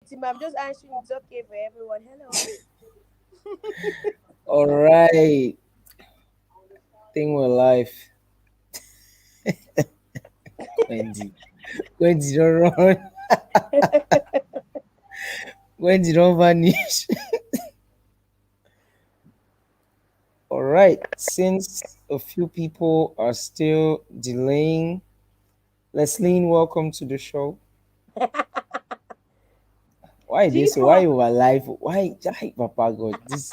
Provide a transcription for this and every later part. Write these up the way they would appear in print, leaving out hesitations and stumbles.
victim. I'm just answering. It's okay for everyone. Hello. All right. Thing with life. Wendy. Wendy don't run. Wendy don't vanish. All right. Since a few people are still delaying, Leslie, welcome to the show. Why this? Why G4. you alive? Why Papa God? This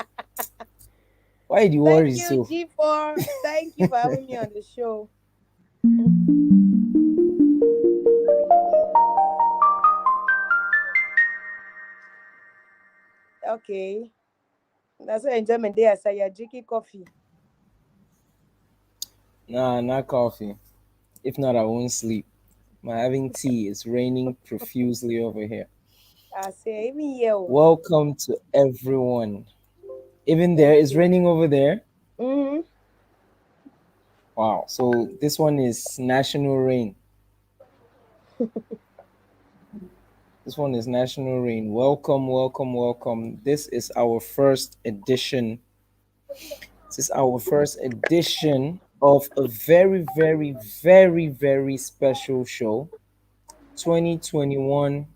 why the Thank worry you, so? G4. Thank you for having me on the show. Okay. That's what enjoyment day. I say you're drinking coffee. Nah, not coffee. If not, I won't sleep. I'm having tea. It's raining profusely over here. I say, even you. Welcome to everyone. Even there, Thank it's you. raining over there. Mm-hmm. Wow. So this one is national rain. This one is national rain. Welcome, welcome, welcome. This is our first edition. This is our first edition of a very, very, very, very special show. 2021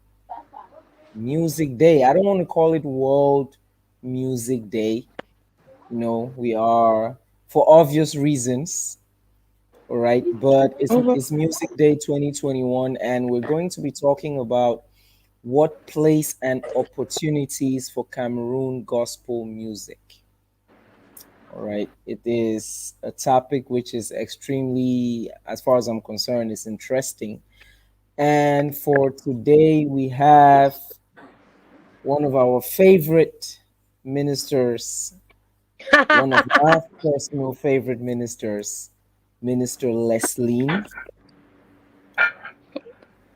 Music Day. I don't want to call it World Music Day. We are for obvious reasons, all right, but it's Music Day 2021, and we're going to be talking about what place and opportunities for Cameroon gospel music. All right, it is a topic which is extremely, as far as I'm concerned, is interesting. And for today, we have one of our favorite ministers, one of my personal favorite ministers, Minister Leslie.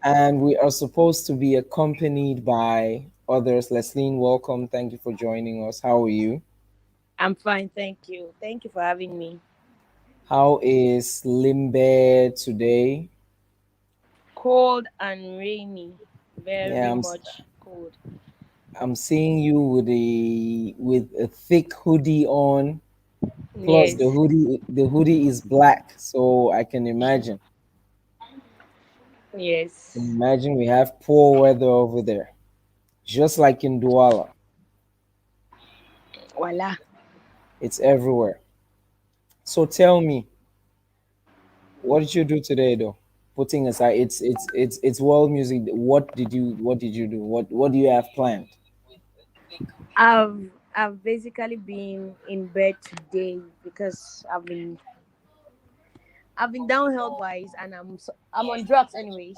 And we are supposed to be accompanied by others. Leslie, welcome. Thank you for joining us. How are you? I'm fine, thank you. Thank you for having me. How is Limbe today? Cold and rainy. Yeah, Very much cold. I'm seeing you with a thick hoodie on. Plus Yes. the hoodie is black, so I can imagine. Yes. Imagine we have poor weather over there, just like in Douala. Voila. It's everywhere. So tell me, what did you do today, though? Putting aside, it's world music. What did you do? What do you have planned? I've basically been in bed today because I've been down health wise, and I'm on drugs anyways.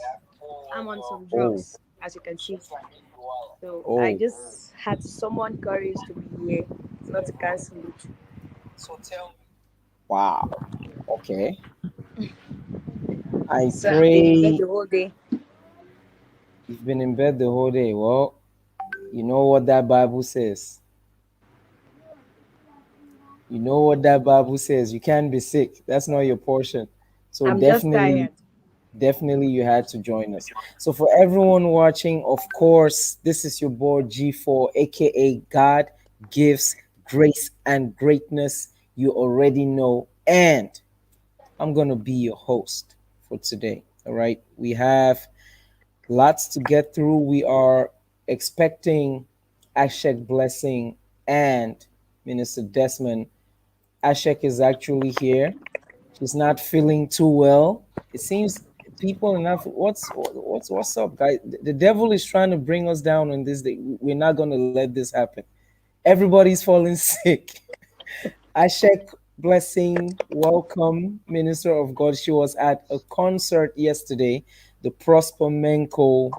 I'm on some Oh, drugs, as you can see. So I oh, just had to summon courage to be here, not to cancel it. wow. Okay. I So I've been in bed pray the whole day. you've been in bed the whole day. Well, you know what that Bible says. You know what that Bible says. You can't be sick. That's not your portion. So I'm just definitely, tired. definitely you had to join us. So for everyone watching, of course, this is your boy G4, aka God gives grace and greatness. You already know. And I'm gonna be your host for today. All right. We have lots to get through. We are expecting Ashek Blessing and Minister Desmond. Ashek is actually here. She's not feeling too well. It seems people in Africa. What's up, guys? The devil is trying to bring us down on this day. We're not gonna let this happen. Everybody's falling sick. Ashek Blessing, welcome, Minister of God. She was at a concert yesterday, the Prosper Menko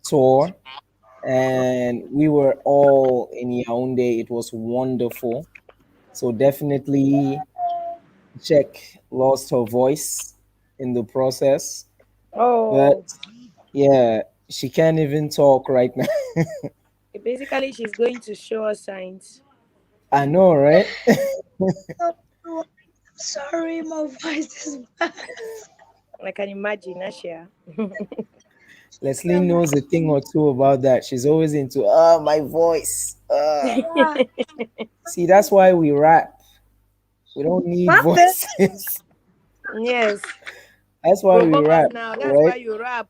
tour, and we were all in Yaoundé. It was wonderful. So definitely Check lost her voice in the process, but Oh, yeah, she can't even talk right now. basically, she's going to show us signs. I know, right? I'm sorry, my voice is bad. I can imagine, Asha. Leslie knows a thing or two about that. She's always into my voice. Ah, See, that's why we rap. We don't need perfect. voices. Yes. That's why we Provoke us rap, now. That's right? why you rap.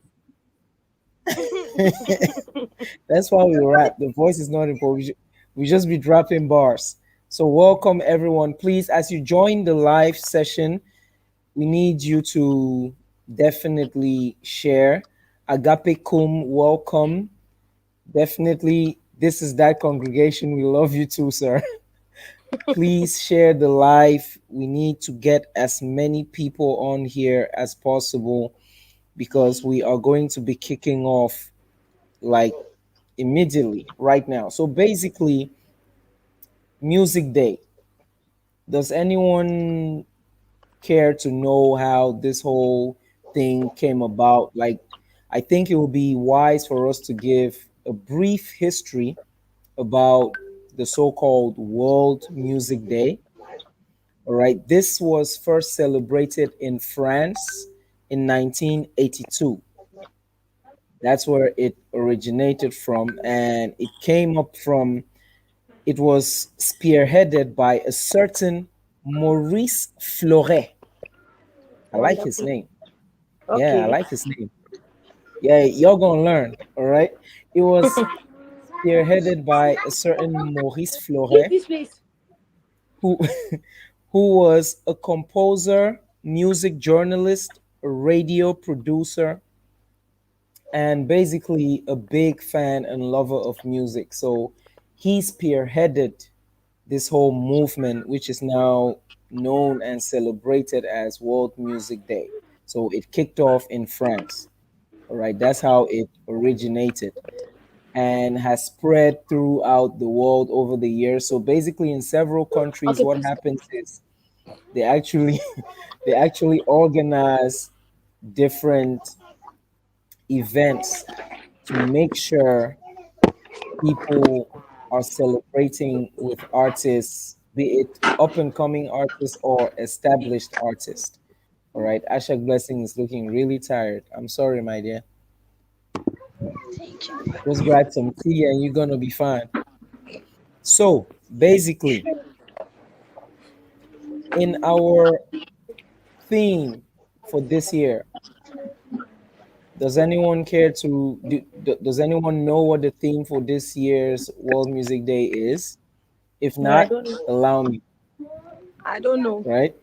That's why we rap. The voice is not important. We just be dropping bars. So welcome everyone. Please, as you join the live session, we need you to definitely share. Agape cum, welcome. Definitely, this is that congregation. We love you too, sir. Please share the live. We need to get as many people on here as possible because we are going to be kicking off like immediately right now. So basically, Music Day. Does anyone care to know how this whole thing came about? Like, I think it would be wise for us to give a brief history about the so-called World Music Day. All right, this was first celebrated in France in 1982. That's where it originated from, and it was spearheaded by a certain Maurice Fleuret. I like his Wonderful. name. Yeah, I Okay. like his name. Yeah, you're gonna learn. All right. It was spearheaded by a certain Maurice Leave Fleuret, this place. who who was a composer, music journalist, a radio producer, and basically a big fan and lover of music. So he spearheaded this whole movement, which is now known and celebrated as World Music Day. So it kicked off in France. All right, that's how it originated and has spread throughout the world over the years. So basically, in several countries, Okay, what please. happens is they actually they actually organize different events to make sure people are celebrating with artists, be it up and coming artists or established artists. All right, Ashak Blessing is looking really tired. I'm sorry, my dear. Just grab some tea and you're gonna be fine. So basically, in our theme for this year, does anyone care to does anyone know what the theme for this year's World Music Day is? If No, I not, don't know. allow me, I don't know. right?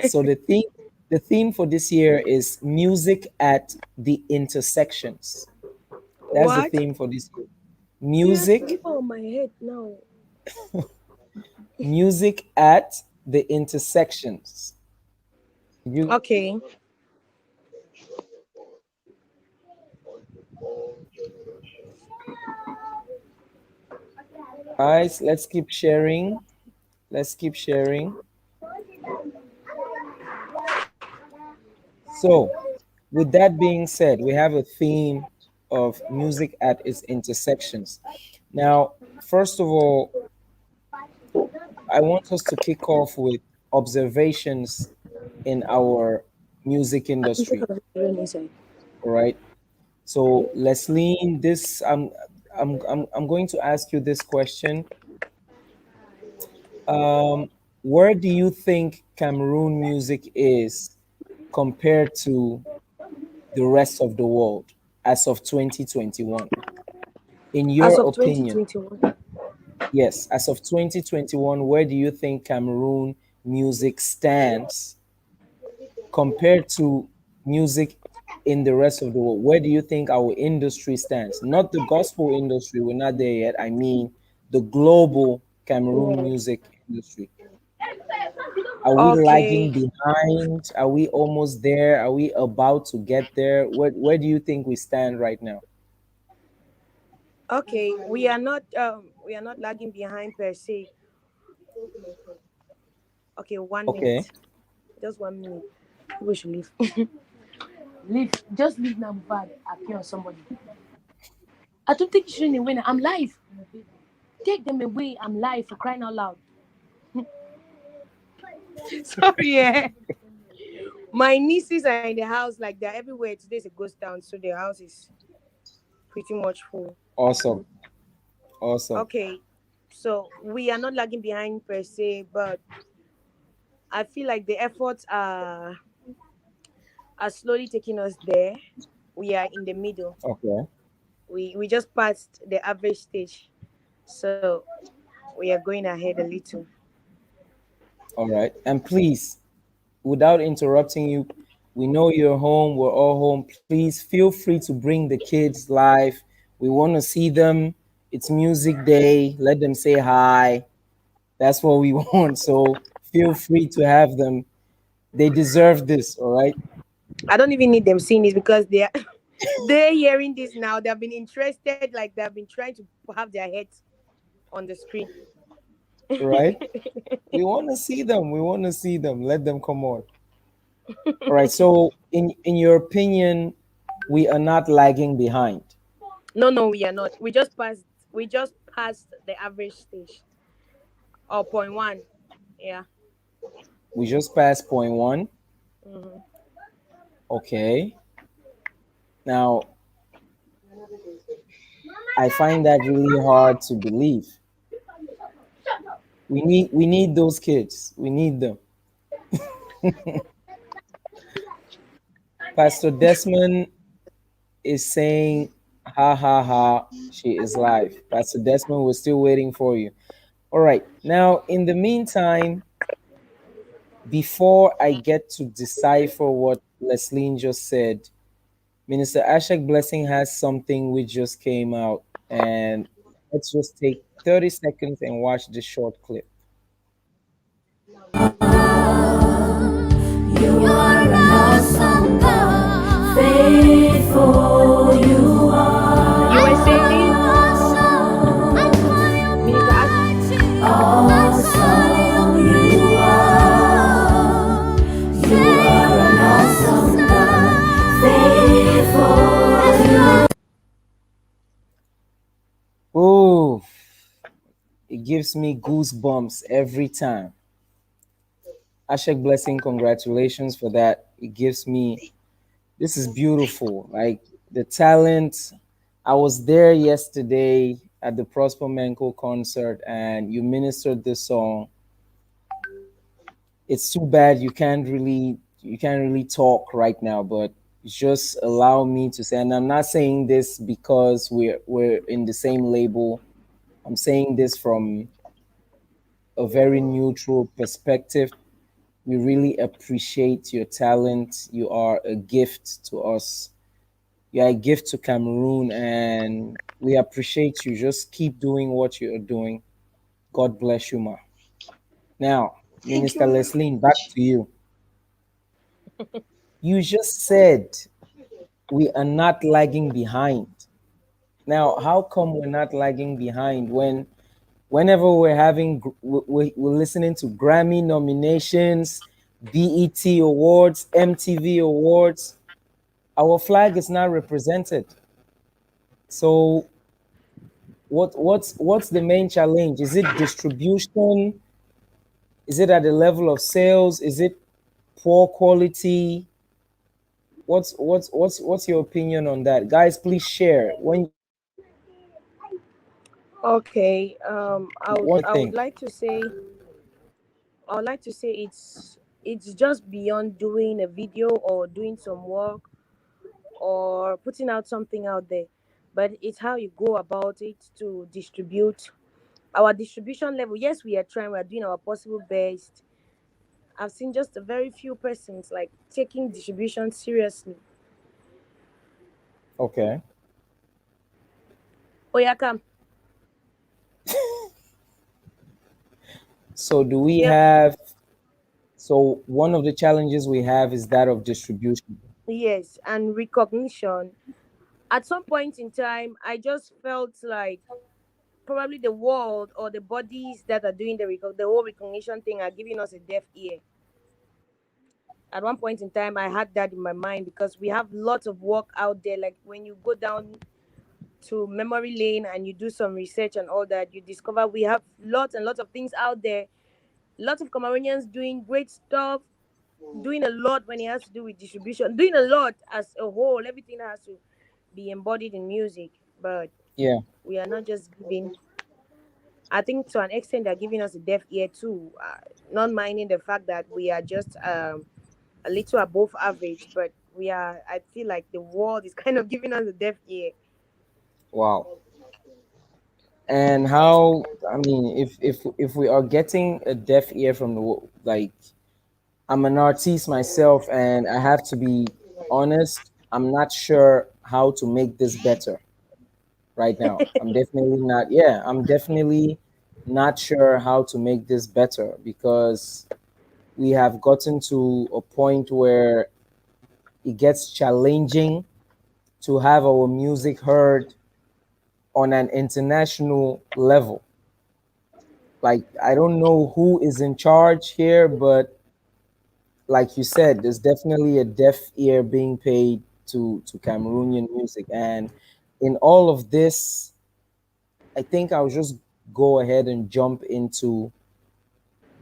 So the theme for this year is music at the intersections. That's the What? theme for this year. Yeah, Music, leave on my head now. music at the intersections. You Okay. guys, let's keep sharing. Let's keep sharing. So, with that being said, we have a theme of music at its intersections. Now, first of all, I want us to kick off with observations in our music I can take industry. out the rain inside. All right. So, Leslie, this I'm going to ask you this question. Um, where do you think Cameroon music is compared to the rest of the world as of 2021? In As your of opinion, 2021. yes, as of 2021, where do you think Cameroon music stands compared to music in the rest of the world? Where do you think our industry stands? Not the gospel industry, we're not there yet. I mean, the global Cameroon Yeah. music industry. Are we Okay. lagging behind? Are we almost there? Are we about to get there? Where do you think we stand right now? Okay. We are not lagging behind per se. Okay, 1 minute. Okay. Just 1 minute. We should leave. Leave. Just leave now before I appear on somebody. I don't think you shouldn't win. I'm live. Take them away. I'm live for crying out loud. Sorry, yeah. My nieces are in the house, like they're everywhere. Today's a ghost town, so the house is pretty much full. Awesome. Awesome. Okay, so we are not lagging behind per se, but I feel like the efforts are slowly taking us there. We are in the middle. Okay. We just passed the average stage, so we are going ahead a little. All right. And please, without interrupting you, we know you're home. We're all home. Please feel free to bring the kids live. We want to see them. It's music day. Let them say hi. That's what we want. So feel free to have them. They deserve this. All right. I don't even need them seeing this because they are they're hearing this now. They've been interested, like they've been trying to have their heads on the screen. Right. We want to see them. We want to see them. Let them come on. All right. So in your opinion, we are not lagging behind. No, we are not. We just passed the average stage or point one. Yeah. We just passed point one. Hmm. Okay. Now, I find that really hard to believe. We need those kids. We need them. Pastor Desmond is saying, ha ha ha, she is live. Pastor Desmond, we're still waiting for you. All right. Now, in the meantime, before I get to decipher what Leslie just said, Minister Ashek Blessing has something which just came out. And let's just take 30 seconds and watch this short clip. You are an awesome God. Faithful you are. You were saying, Awesome. Minister Ash, Awesome you are. You are an awesome God. Faithful you are. Oh, it gives me goosebumps every time. Ashek Blessing, congratulations for that. It gives me, this is beautiful. Like the talent. I was there yesterday at the Prosper Menko concert and you ministered this song. It's too bad you can't really talk right now, but just allow me to say, and I'm not saying this because we're in the same label. I'm saying this from a very neutral perspective. We really appreciate your talent. You are a gift to us. You are a gift to Cameroon, and we appreciate you. Just keep doing what you are doing. God bless you, ma. Now, Thank Minister you. Leslie, back to you. You just said we are not lagging behind. Now, how come we're not lagging behind when whenever we're listening to Grammy nominations, BET awards, MTV awards, our flag is not represented. So what's the main challenge? Is it distribution? Is it at the level of sales? Is it poor quality? What's your opinion on that? Guys, please share. When okay. what I you would think? like to say it's just beyond doing a video or doing some work or putting out something out there, but it's how you go about it to distribute. Our distribution level, yes, we are trying, we are doing our possible best. I've seen just a very few persons like taking distribution seriously. Okay. Oh yeah, come. So do we Yep. have so one of the challenges we have is that of distribution. Yes, and recognition. At some point in time, I just felt like probably the world or the bodies that are doing the whole recognition thing are giving us a deaf ear. At one point in time, I had that in my mind because we have lots of work out there. Like when you go down to memory lane and you do some research and all that, you discover we have lots and lots of things out there. Lots of Cameroonians doing great stuff, doing a lot when it has to do with distribution, doing a lot as a whole. Everything has to be embodied in music, but Yeah. we are not just giving. I think to an extent they're giving us a deaf ear too, not minding the fact that we are just a little above average, but we are. I feel like the world is kind of giving us a deaf ear. Wow. And how, I mean, if we are getting a deaf ear from like, I'm an artist myself, and I have to be honest, I'm not sure how to make this better right now. I'm definitely not sure how to make this better, because we have gotten to a point where it gets challenging to have our music heard on an international level. Like, I don't know who is in charge here, but like you said, there's definitely a deaf ear being paid to Cameroonian music. And in all of this, I think I'll just go ahead and jump into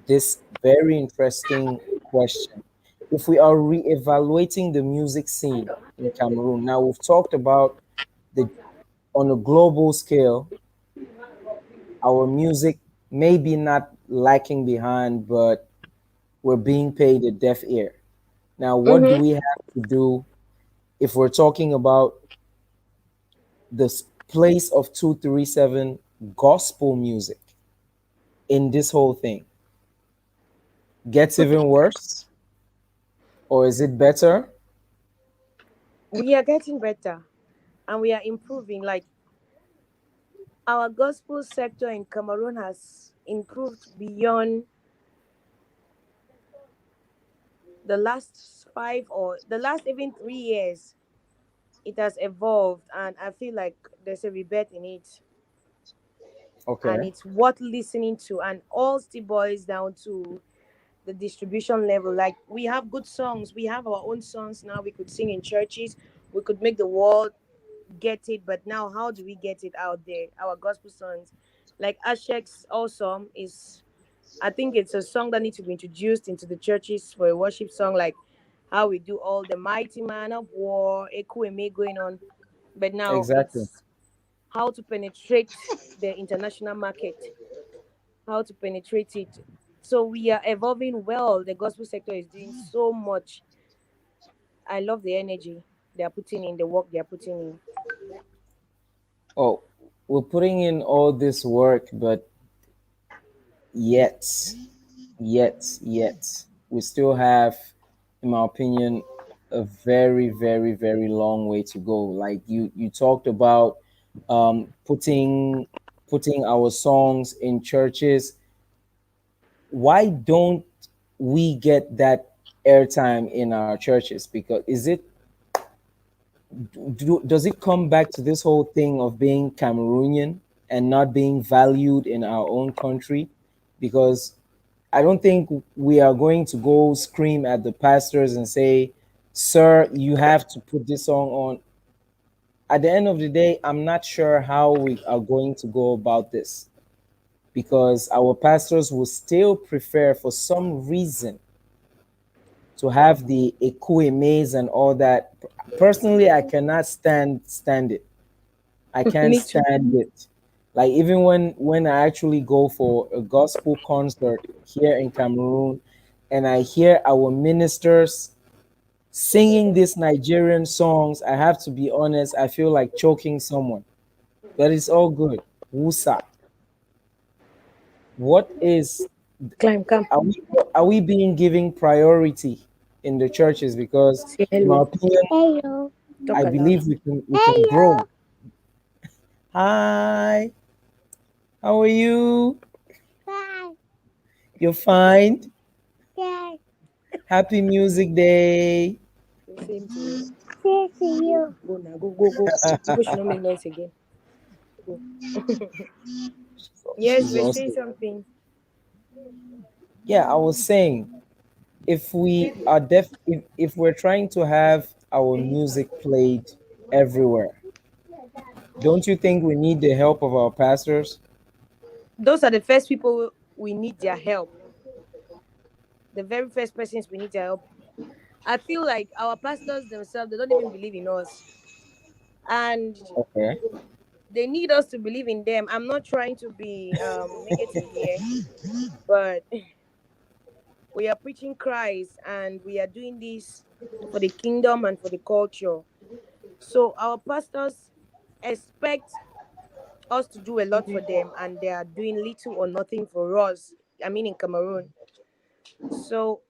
this very interesting question. If we are re-evaluating the music scene in Cameroon, now we've talked about the on a global scale, our music may be not lacking behind, but we're being paid a deaf ear. Now, what do Mm-hmm. we have to do if we're talking about the place of 237 gospel music in this whole thing? Gets even worse, or is it better? We are getting better, and we are improving. Like our gospel sector in Cameroon has improved beyond the last 5 or the last even 3 years. It has evolved, and I feel like there's a rebirth in it, and Okay, it's worth listening to. And all still boils down to the distribution level. Like we have good songs, we have our own songs now. We could sing in churches, we could make the world get it. But now, how do we get it out there? Our gospel songs, like Ashek's Awesome, is I think it's a song that needs to be introduced into the churches for a worship song, like how we do all the mighty man of war, Ekueme going on. But now exactly. it's how to penetrate the international market, how to penetrate it. So we are evolving well. The gospel sector is doing so much. I love the energy they are putting in, the work they are putting in. Oh, we're putting in all this work, but yet, yet, we still have, in my opinion, a very, very, very long way to go. Like you talked about, putting our songs in churches. Why don't we get that airtime in our churches? Because does it come back to this whole thing of being Cameroonian and not being valued in our own country? Because I don't think we are going to go scream at the pastors and say, "Sir, you have to put this song on." At the end of the day, I'm not sure how we are going to go about this, because our pastors will still prefer, for some reason, to have the maze and all that. Personally, I cannot stand it. I can't Me too. stand it. Like, even when I actually go for a gospel concert here in Cameroon, and I hear our ministers singing these Nigerian songs, I have to be honest, I feel like choking someone. But it's all good. Wusa. What is Climb, come. are we are we being given priority in the churches? Because Say in my hello. opinion, Hello. Talk I aloud. believe we can grow. Hello. Hi, how are you? Bye. You're fine? Bye. Happy Music Day. Same to you. See you. Go now. Go, go, go. People should not make noise again. Go. Yes, She's we also, say something. yeah, I was saying, if we are if we're trying to have our music played everywhere, don't you think we need the help of our pastors? Those are the first people we need their help. the very first persons we need to help. I feel like our pastors themselves, they don't even believe in us. And Okay. they need us to believe in them. I'm not trying to be negative here, but we are preaching Christ and we are doing this for the kingdom and for the culture. So our pastors expect us to do a lot for them, and they are doing little or nothing for us. I mean, in Cameroon. So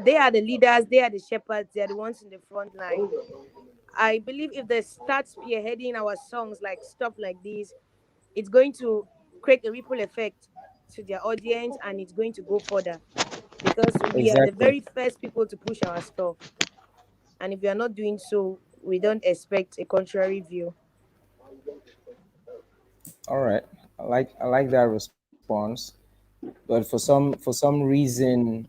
they are the leaders, they are the shepherds, they are the ones in the front line. I believe if they start spearheading our songs like stuff like this, it's going to create a ripple effect to their audience, and it's going to go further because we are the Exactly. very first people to push our stuff. And if we are not doing so, we don't expect a contrary view. All right. I like that response. But for some reason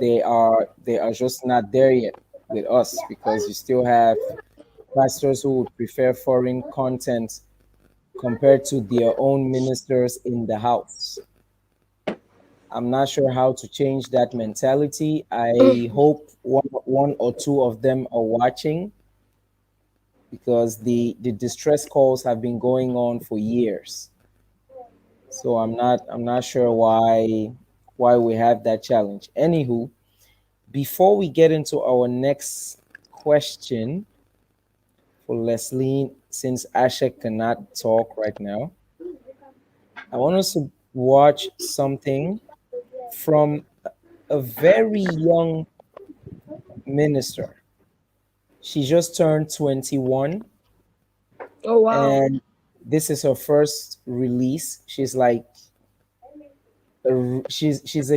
they are just not there yet with us, because you still have pastors who would prefer foreign content compared to their own ministers in the house. I'm not sure how to change that mentality. I hope one or two of them are watching, because the distress calls have been going on for years. So I'm not sure why we have that challenge. Anywho, before we get into our next question for Leslie, since Asha cannot talk right now, I want us to watch something from a very young minister. She just turned 21, Oh wow. and this is her first release. She's a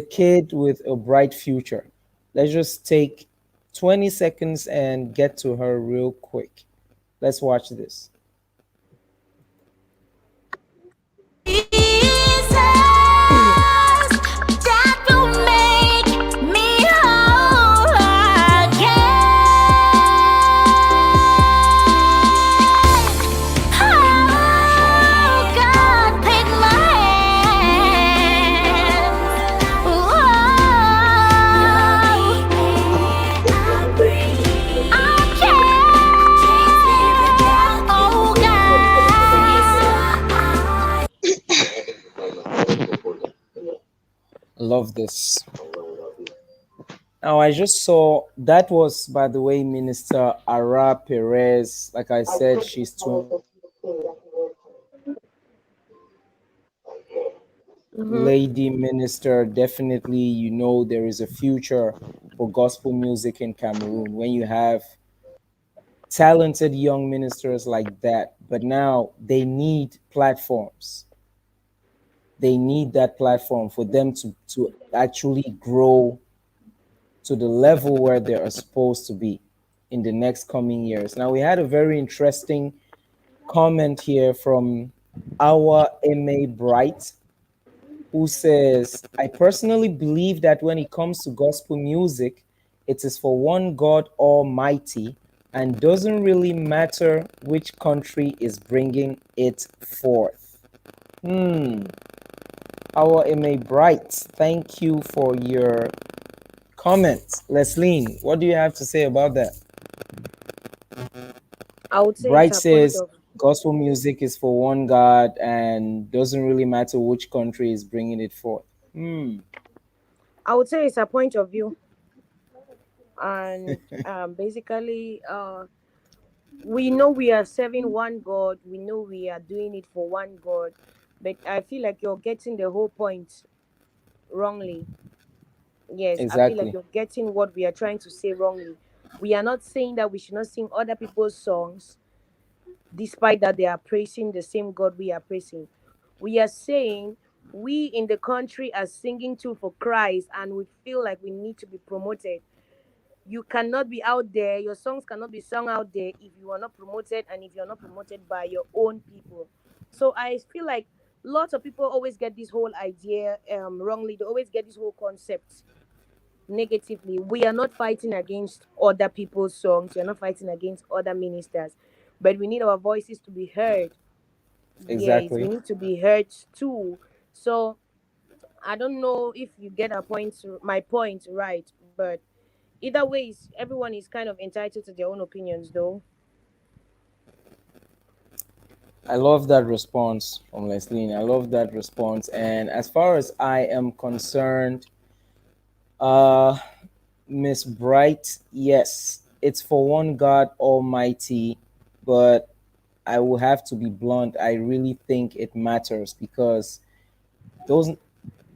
kid with a bright future. Let's just take 20 seconds and get to her real quick. Let's watch this. Jesus, that will make me whole again. Oh, God, take my hand. Love this. Now, I just saw that was, by the way, Minister Ara Perez. Like I said, she's 21 Mm-hmm. lady minister. Definitely, there is a future for gospel music in Cameroon when you have talented young ministers like that. But now they need platforms. They need that platform for them to actually grow to the level where they are supposed to be in the next coming years. Now, we had a very interesting comment here from our MA Bright, who says, I personally believe that when it comes to gospel music, it is for one God Almighty and doesn't really matter which country is bringing it forth. Our MA Bright, thank you for your comment. Leslie, what do you have to say about that? I would say it's Bright a point says of gospel music is for one God and doesn't really matter which country is bringing it forth. I would say it's a point of view. And basically we know we are serving one God, we know we are doing it for one God, but I feel like you're getting the whole point wrongly. Yes, I feel like Exactly. you're getting what we are trying to say wrongly. We are not saying that we should not sing other people's songs despite that they are praising the same God we are praising. We are saying we in the country are singing too for Christ, and we feel like we need to be promoted. You cannot be out there, your songs cannot be sung out there if you are not promoted, and if you're not promoted by your own people. So I feel like lots of people always get this whole idea wrongly. They always get this whole concept negatively. We are not fighting against other people's songs, we're not fighting against other ministers, but we need our voices to be heard. Yes, we Exactly. need to be heard too. So I don't know if you get my point right, but either way, everyone is kind of entitled to their own opinions, though. I love that response from Leslie. I love that response. And as far as I am concerned, uh, Miss Bright, yes, it's for one God Almighty, but I will have to be blunt. I really think it matters because those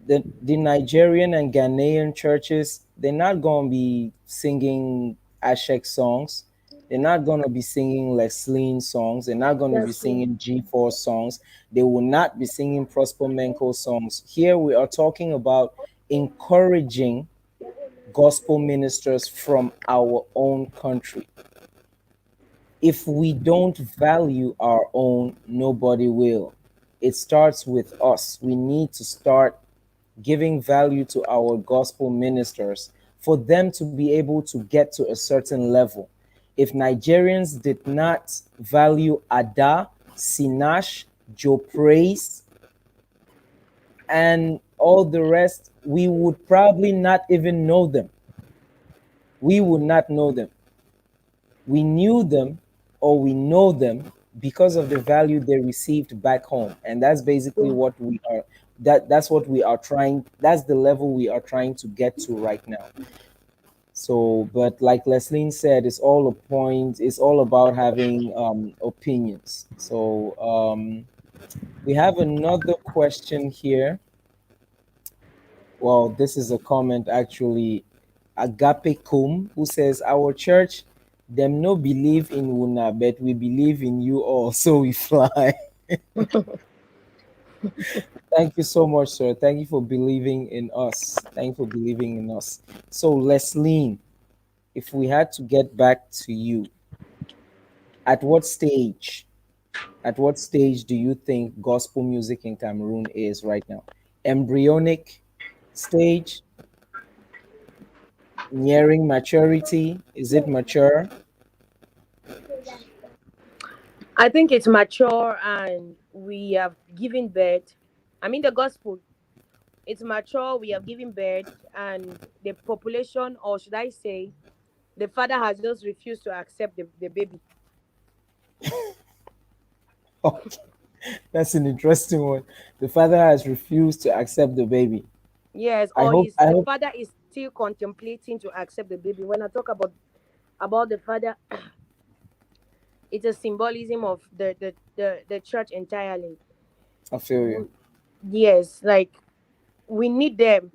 the Nigerian and Ghanaian churches, they're not gonna be singing Ashek songs. They're not gonna be singing Leslie songs. They're not gonna be That's true. singing G4 songs. They will not be singing Prosper Menko songs. Here we are talking about encouraging gospel ministers from our own country. If we don't value our own, nobody will. It starts with us. We need to start giving value to our gospel ministers for them to be able to get to a certain level. If Nigerians did not value Ada, Sinash, Joe Praise, and all the rest, we would probably not even know them. We would not know them. We knew them or we know them because of the value they received back home. And that's basically what we are that's what we are trying, that's the level we are trying to get to right now. So, but like Leslie said, it's all a point, it's all about having opinions. So we have another question here. Well, this is a comment actually. Agape Kum, who says, our church, them no believe in Wuna, but we believe in you all, so we fly. Thank you so much, sir. Thank you for believing in us. Thank you for believing in us. So, Leslie, if we had to get back to you, at what stage, at what stage do you think gospel music in Cameroon is right now? Embryonic stage, nearing maturity? Is it mature? I think it's mature and we have given birth. I mean, the gospel, it's mature, we have given birth, and the population, or should I say, the father has just refused to accept the baby. Okay, that's an interesting one. The father has refused to accept the baby. Yes, I or hope, is I the hope, father is still contemplating to accept the baby. When I talk about the father, it's a symbolism of the church entirely. I feel you. We- Yes, like we need them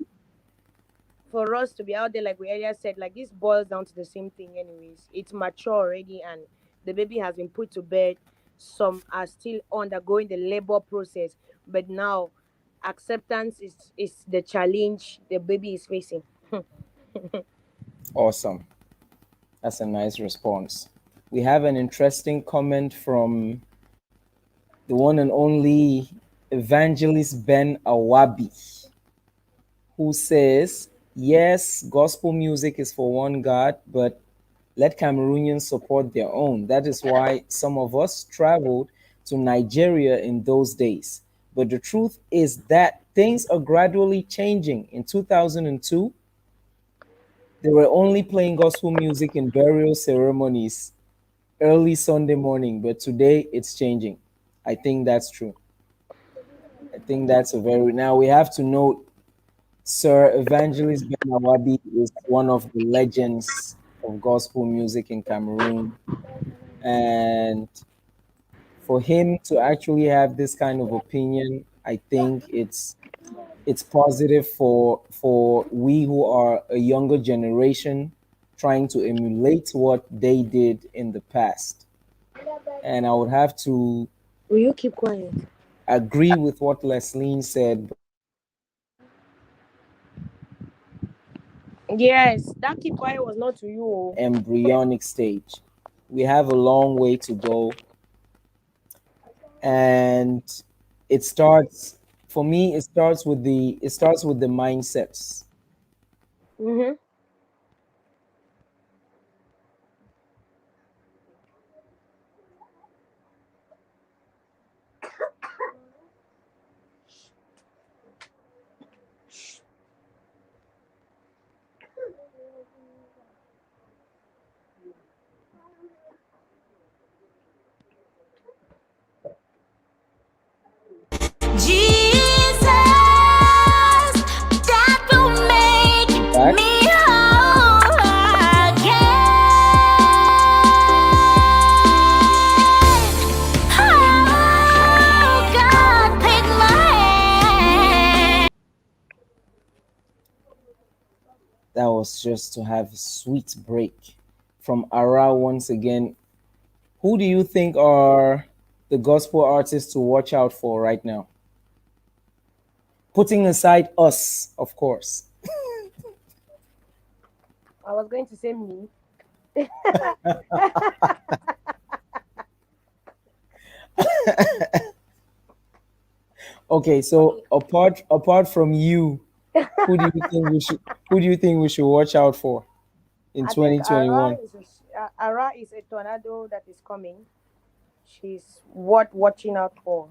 for us to be out there, like we earlier said. Like this boils down to the same thing, anyways. It's mature already, and the baby has been put to bed. Some are still undergoing the labor process, but now acceptance is the challenge the baby is facing. Awesome. That's a nice response. We have an interesting comment from the one and only Evangelist Ben Awabi, who says, yes, gospel music is for one God, but let Cameroonians support their own. That is why some of us traveled to Nigeria in those days. But the truth is that things are gradually changing. In 2002, they were only playing gospel music in burial ceremonies early Sunday morning, but today it's changing. I think that's true. I think that's a very, now we have to note Sir Evangelist Ben Awabi is one of the legends of gospel music in Cameroon. And for him to actually have this kind of opinion, I think it's positive for we who are a younger generation trying to emulate what they did in the past. And I would have to Will you keep quiet? agree with what Leslie said, Yes, that keep quiet was not to you. Oh. embryonic stage. We have a long way to go, and it starts for me. It starts with the mindsets. Mm-hmm. Jesus, that will make Back. me whole again. Oh, God, take my hand. That was just to have a sweet break from Ara once again. Who do you think are the gospel artists to watch out for right now? Putting aside us, of course. I was going to say me. Okay, so apart from you, who do you think we should watch out for in I think 2021? Ara is a tornado that is coming. She's worth watching out for.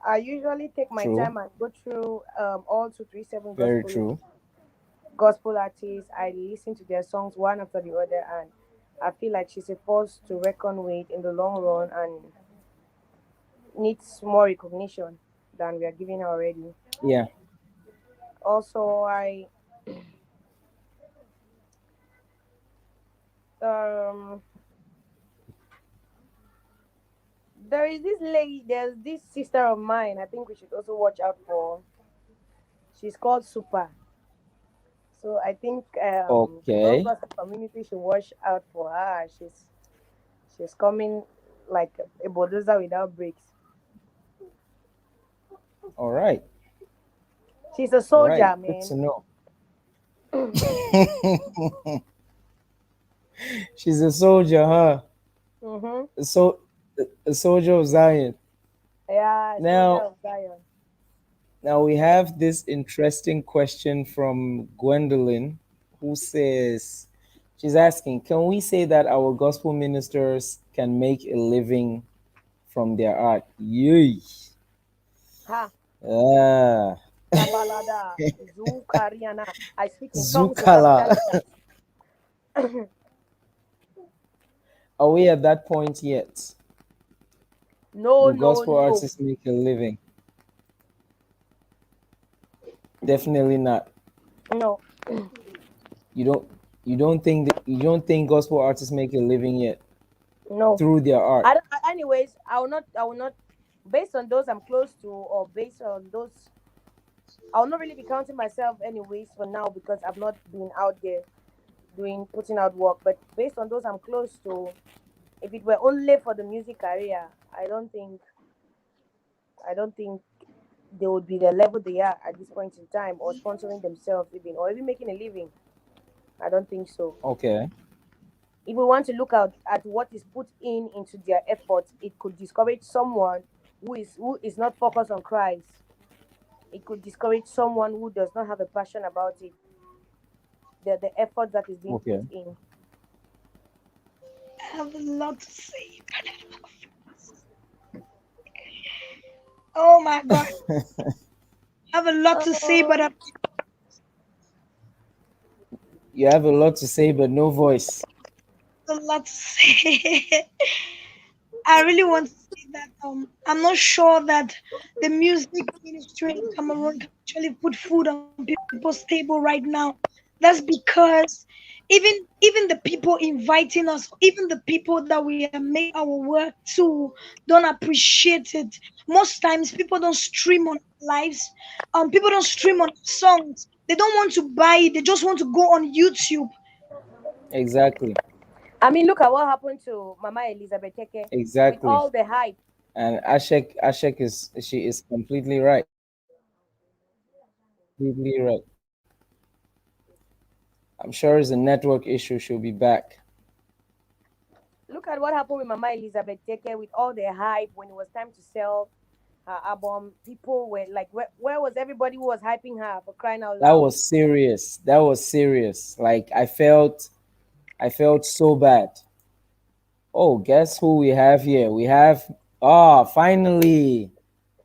I usually take my True. time and go through all 237 Very true. gospel artists. I listen to their songs one after the other, and I feel like she's a force to reckon with in the long run and needs more recognition than we are giving her already. Yeah. Also, there is this lady, there's this sister of mine, I think we should also watch out for. She's called Super. So I think the whole Okay. gospel community should watch out for her. She's coming like a bulldozer without brakes. All right. She's a All soldier, right. man. Good to know. She's a soldier, huh? Mm-hmm. A soldier of Zion. Yeah, soldier Now, of Zion. now we have this interesting question from Gwendolyn, who says, she's asking, can we say that our gospel ministers can make a living from their art? Yay. Ha. Ah. Kabalada. Zukariana. I speak in tongues of Zukala. African. Are we at that point yet? No, Do gospel no. artists make a living? Definitely not. No. You don't think gospel artists make a living yet No. through their art? Anyways, I will not, based on those I'm close to, or based on those, I will not really be counting myself anyways for now, because I've not been out there putting out work. But based on those I'm close to, if it were only for the music career, I don't think they would be the level they are at this point in time, or sponsoring themselves even, or even making a living. I don't think so. Okay. If we want to look at what is put into their efforts, it could discourage someone who is not focused on Christ. It could discourage someone who does not have a passion about it. The effort that is being Okay. put in. I have a lot to say. Oh my God. I have a lot to say, but I You have a lot to say, but no voice. have a lot to say. I really want to say that I'm not sure that the music ministry in Cameroon can actually put food on people's table right now. That's because even the people inviting us, even the people that we are making our work to, don't appreciate it. Most times people don't stream on lives. People don't stream on songs. They don't want to buy it. They just want to go on YouTube. Exactly. I mean, look at what happened to Mama Elizabeth Teke with Exactly. all the hype. And Ashek is completely right. Completely right. I'm sure it's a network issue. She'll be back. Look at what happened with Mama Elizabeth Teke with all the hype when it was time to sell her album. People were like, where was everybody who was hyping her, for crying out loud? That was serious. That was serious. Like I felt so bad. Oh, guess who we have here? We have finally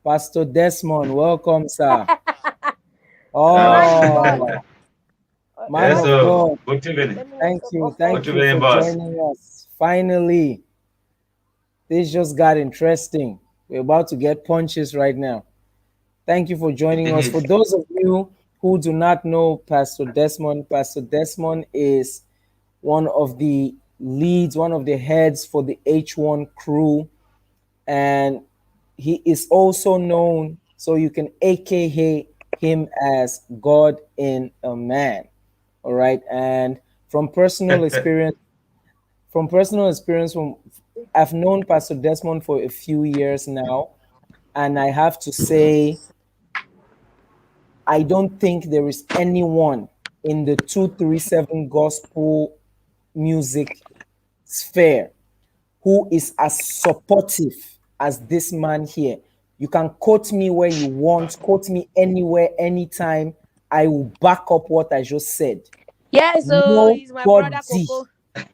Pastor Desmond. Welcome, sir. Oh, man Yes, of sir. God. Good evening. Thank you Good for evening, boss. joining us. Finally, this just got interesting. We're about to get punches right now. Thank you for joining us. For those of you who do not know Pastor Desmond is one of the leads, one of the heads for the H1 crew, and he is also known, so you can AKA him as God in a Man. All right. And from personal experience, I've known Pastor Desmond for a few years now, and I have to say, I don't think there is anyone in the 237 gospel music sphere who is as supportive as this man here. You can quote me where you want, quote me anywhere, anytime. I will back up what I just said. Yes, so he's my brother Coco.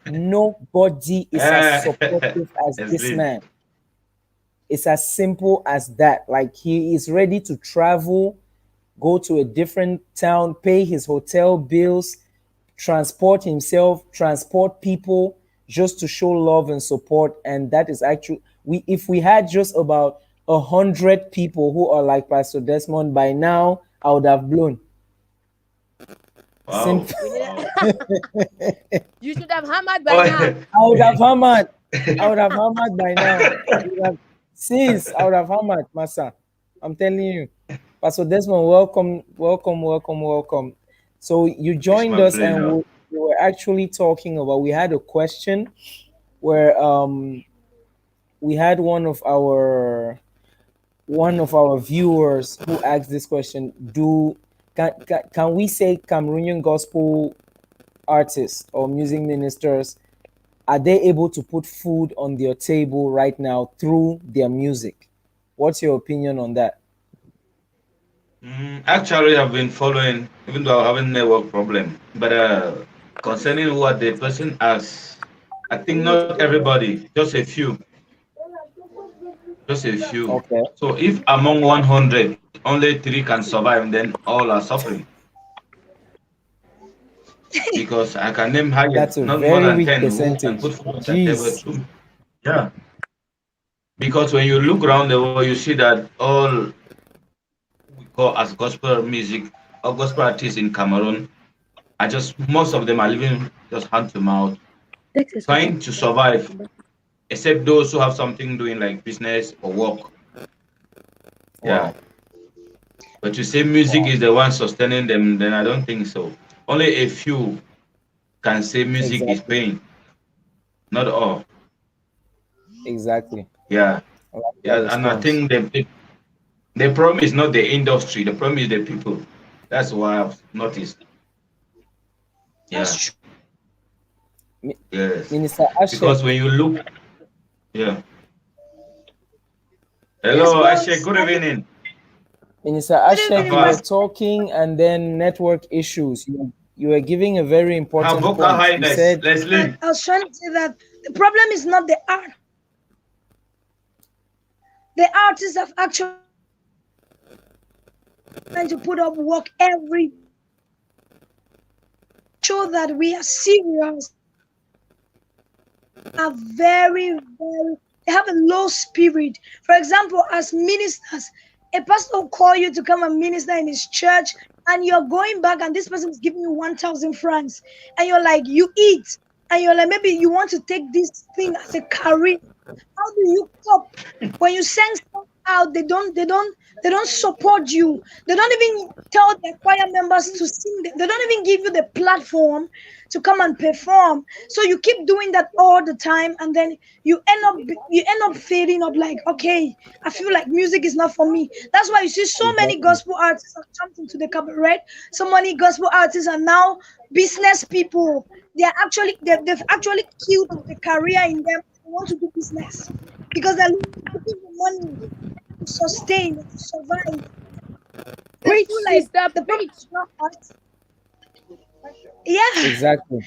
Nobody is as supportive as this man. It's as simple as that. Like, he is ready to travel, go to a different town, pay his hotel bills, transport himself, transport people, just to show love and support. And that is actually, if we had just about 100 people who are like Pastor Desmond, by now I would have blown. Wow. You should have hammered by now. I would have hammered by now. Since I would have hammered, Massa. I'm telling you. Pastor Desmond, welcome. So you joined us, and we were actually talking about, we had a question where we had one of our viewers who asked this question: can we say Cameroonian gospel artists or music ministers, are they able to put food on their table right now through their music? What's your opinion on that? Actually, I've been following, even though I have a network problem. But concerning what the person asks, I think not everybody, just a few. Okay. So if among 100, only 3 can survive, then all are suffering. Because I can name higher, that's a not very more than weak 10 percentage. who can put food on the table too. Yeah. Because when you look around the world, you see that all we call as gospel music or gospel artists in Cameroon are just, most of them are living just hand to mouth, trying to survive, except those who have something doing like business or work. Yeah. Wow. But to say music is the one sustaining them, then I don't think so. Only a few can say music is paying. Not all. Exactly. Yeah. Yeah. And I think the problem is not the industry, the problem is the people. That's what I've noticed. Yeah. Yes. Minister Ashe. Because when you look, yeah. Hello, Yes, Ashe, good evening. Minister Ashe, you were talking, and then network issues. You were giving a very important point. You said, Leslie. I was trying to say that the problem is not the art. The artists have actually trying to put up work every show that we are serious. Are very, they have a low spirit. For example, as ministers, a pastor will call you to come and minister in his church, and you're going back, and this person is giving you 1,000 francs, and you're like, you eat, and you're like, maybe you want to take this thing as a career. How do you cope when you send stuff out? They don't support you. They don't even tell their choir members to sing. They don't even give you the platform to come and perform. So you keep doing that all the time, and then you end up fading up. Like, okay, I feel like music is not for me. That's why you see so many gospel artists have jumped into the cabaret. So many gospel artists are now business people. They've actually killed the career in them. They want to do business because they're looking for money to sustain, to survive. Preach, like the problem is not us. Yeah, exactly.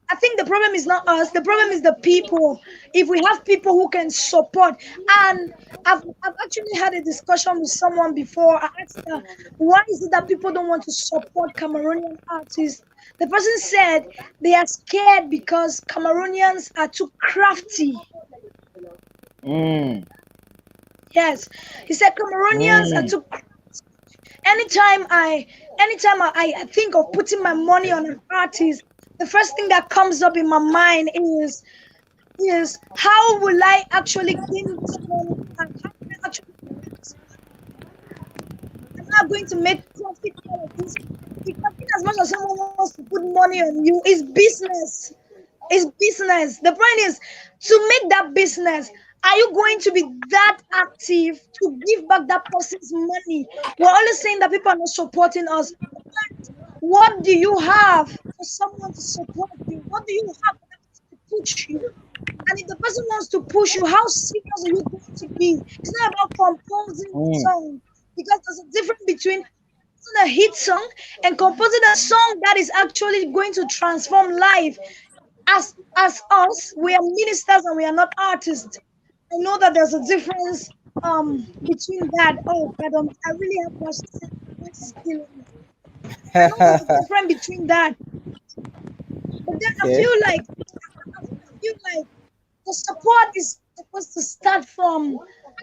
I think the problem is not us. The problem is the people. If we have people who can support, and I've actually had a discussion with someone before. I asked her, why is it that people don't want to support Cameroonian artists? The person said they are scared because Cameroonians are too crafty. Yes, he said Cameroonians are Mm. too. Anytime I think of putting my money on an artist, the first thing that comes up in my mind is how will I actually gain this money and how will I actually make this money? I'm not going to make profit out of this because in as much as someone wants to put money on you, it's business. It's business. The point is to make that business. Are you going to be that active to give back that person's money? We're always saying that people are not supporting us. What do you have for someone to support you? What do you have for them to push you? And if the person wants to push you, how serious are you going to be? It's not about composing a song, because there's a difference between composing a hit song and composing a song that is actually going to transform life. As us, we are ministers and we are not artists. I know that there's a difference between that. Oh, but I really have much to say. I know there's a difference between that. But then I feel like the support is supposed to start from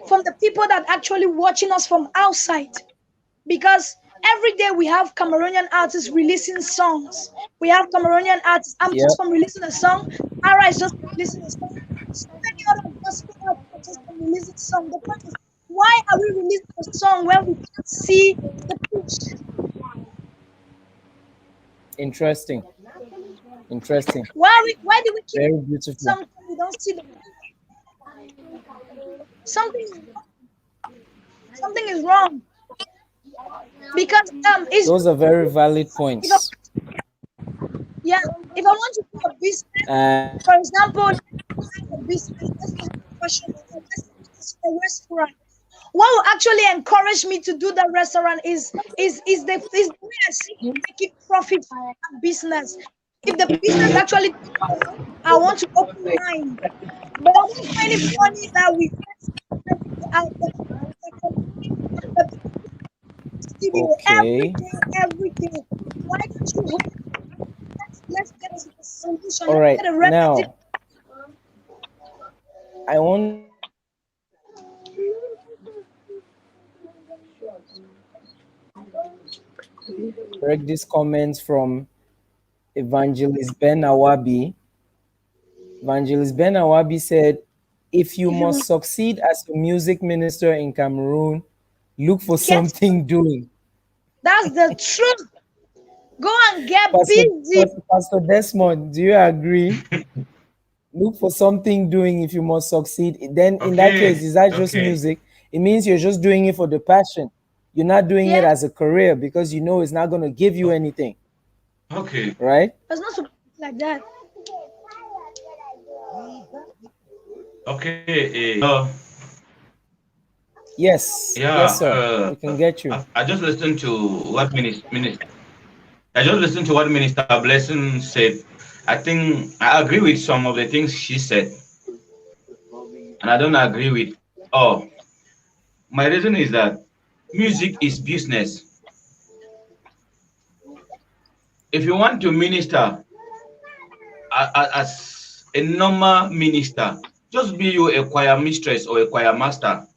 the people that actually watching us from outside, because every day we have Cameroonian artists releasing songs. We have Cameroonian artists. I'm just from releasing a song. Ara is just releasing a song. So many other gospel artists just releasing a song. The point is, why are we releasing a song when we can't see the push? Interesting. Why do we keep Very beautiful. something we don't see the something is wrong? Because it's, Those are very valid points. if I want to do a business, for example, a business, let's say a restaurant. What will actually encourage me to do the restaurant is the way I see making profit from business. If the business actually, I want to open mine, but I don't find it funny that we out there. Studio every day. Why don't you let's get to the solution? All right, Let's get a remedy. now I want correct these comments from Evangelist Ben Awabi. Evangelist Ben Awabi said, if you must succeed as a music minister in Cameroon, look for something doing. That's the truth. Go and get busy. Pastor Desmond, do you agree? Look for something doing if you must succeed. Then in that case, is that just music? It means you're just doing it for the passion. You're not doing it as a career because you know it's not going to give you anything. Okay. Right? It's not supposed to be like that. Okay. Yes. Yes, sir. We can get you. I just listened to what Minister Blessing said. I think I agree with some of the things she said, and I don't agree with all. My reason is that music is business. If you want to minister as a normal minister, just be you a choir mistress or a choir master.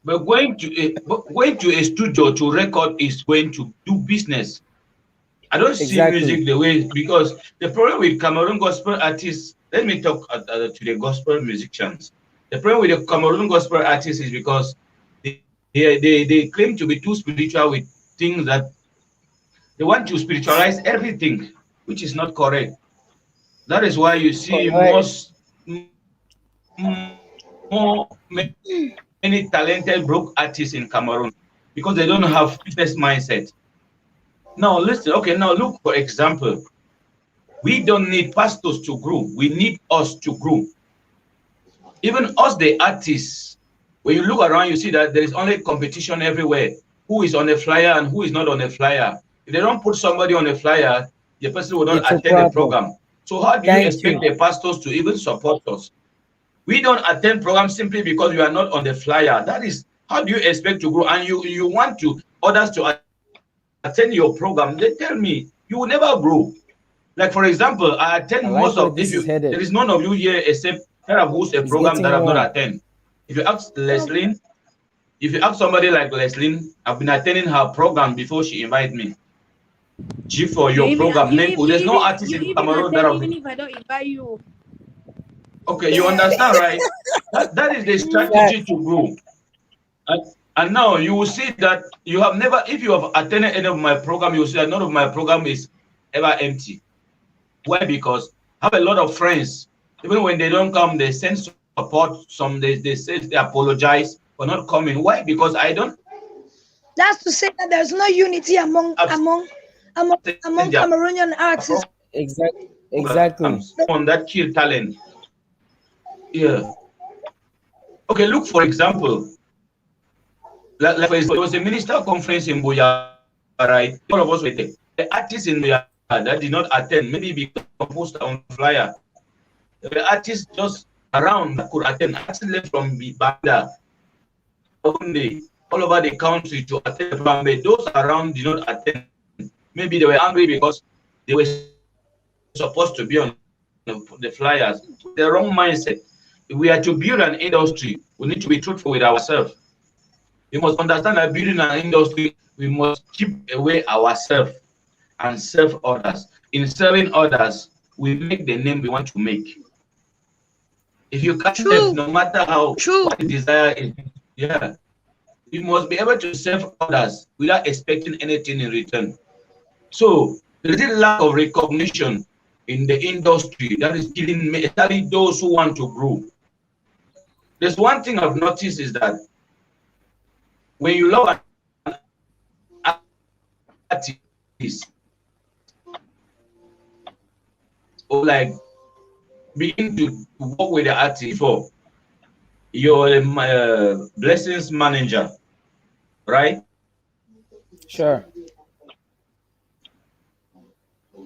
But going to a studio to record is going to do business. I don't see music the way, because the problem with Cameroon gospel artists, let me talk to the gospel musicians. The problem with the Cameroon gospel artists is because they claim to be too spiritual with things that they want to spiritualize everything, which is not correct. That is why you see many talented broke artists in Cameroon, because they don't have business mindset. Now listen, okay, now look, for example, we don't need pastors to grow. We need us to grow. Even us, the artists, when you look around, you see that there is only competition everywhere. Who is on a flyer and who is not on a flyer? If they don't put somebody on a flyer, the person will not attend the program. So how do you expect the pastors to even support us? We don't attend programs simply because we are not on the flyer. That is, how do you expect to grow? And you want others to attend your program. They tell me you will never grow. Like, for example, I attend most of there is none of you here except who's a program that I've not attended. If you ask Leslie, if you ask somebody like Leslie, I've been attending her program before she invited me. G for your program. There's no artist in Cameroon that even if I don't invite you. Okay, you understand, right? That is the strategy to grow. And now you will see that you have never, if you have attended any of my program, you will see that none of my program is ever empty. Why? Because I have a lot of friends. Even when they don't come, they send support. Some they say they apologize for not coming. Why? Because I don't. That's to say that there's no unity among Cameroonian artists. Exactly. On that kill talent. Yeah. Okay, look, for example, like there was a minister conference in Buya, right? All of us were there. The artists in Buya that did not attend, maybe because posted on flyer. The artists just around that could attend, actually left from Banda, all over the country to attend the program. But those around did not attend. Maybe they were angry because they were supposed to be on the flyers. The wrong mindset. If we are to build an industry, we need to be truthful with ourselves. We must understand that building an industry, we must keep away ourselves and serve others. In serving others, we make the name we want to make. If you can't serve, no matter how what the desire is, yeah, you must be able to serve others without expecting anything in return. So there is a lack of recognition in the industry that is killing me, especially those who want to grow. There's one thing I've noticed is that when you love an artist, or like begin to work with the artist for your blessings manager, right? Sure.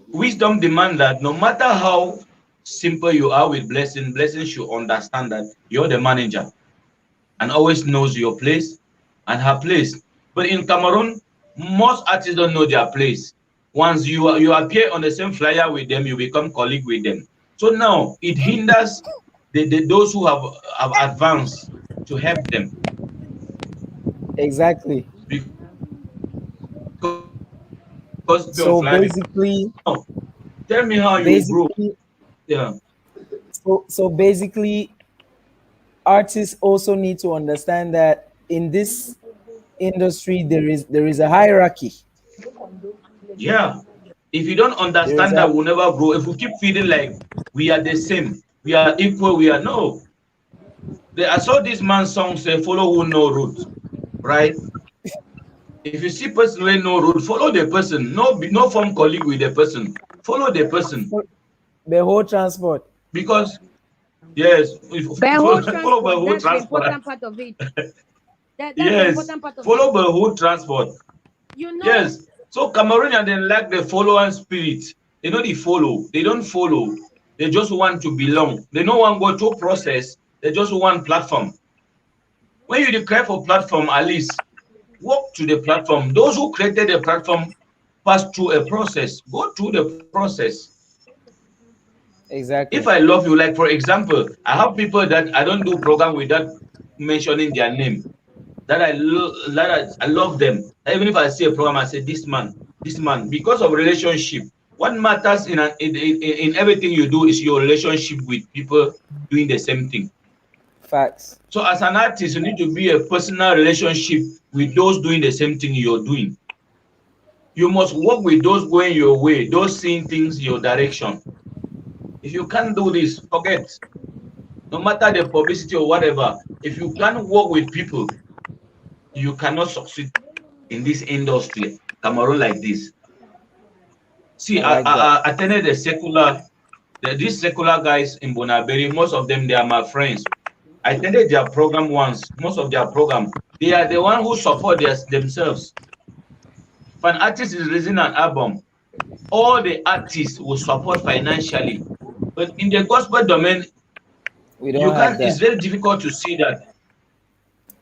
Wisdom demands that no matter how simple you are with blessing should understand that you're the manager and always knows your place and her place. But in Cameroon, most artists don't know their place. Once you appear on the same flyer with them, you become colleague with them. So now it hinders those who have advanced to help them. Exactly. Because so basically, tell me how you grow. Yeah. So basically, artists also need to understand that in this industry there is a hierarchy. Yeah. If you don't understand that, we'll never grow. If we keep feeling like we are the same, we are equal, we are no. I saw this man's song say, "Follow who no route," right? If you see person with no route, follow the person. No form colleague with the person. Follow the person. The whole transport. Because yes, follow the whole that's transport. The important part of it. That's yes, the important part of follow it. the whole transport. You know. Yes. So Cameroonians, they lack the follower spirit. They know they follow. They don't follow. They just want to belong. They don't want to go through process. They just want platform. When you declare for platform, at least walk to the platform. Those who created the platform pass through a process. Go through the process. Exactly. If I love you, like for example, I have people that I don't do program without mentioning their name. That I love them. Even if I see a program, I say this man, because of relationship. What matters in everything you do is your relationship with people doing the same thing. Facts. So as an artist, you need to be a personal relationship with those doing the same thing you're doing. You must work with those going your way, those seeing things your direction. If you can't do this, forget. No matter the publicity or whatever, if you can't work with people, you cannot succeed in this industry, Cameroon, like this. See, I attended these secular guys in Bonaberi. Most of them, they are my friends. I attended their program once. Most of their program, they are the one who support themselves. If an artist is releasing an album, all the artists will support financially. But in the gospel domain, it's very difficult to see that.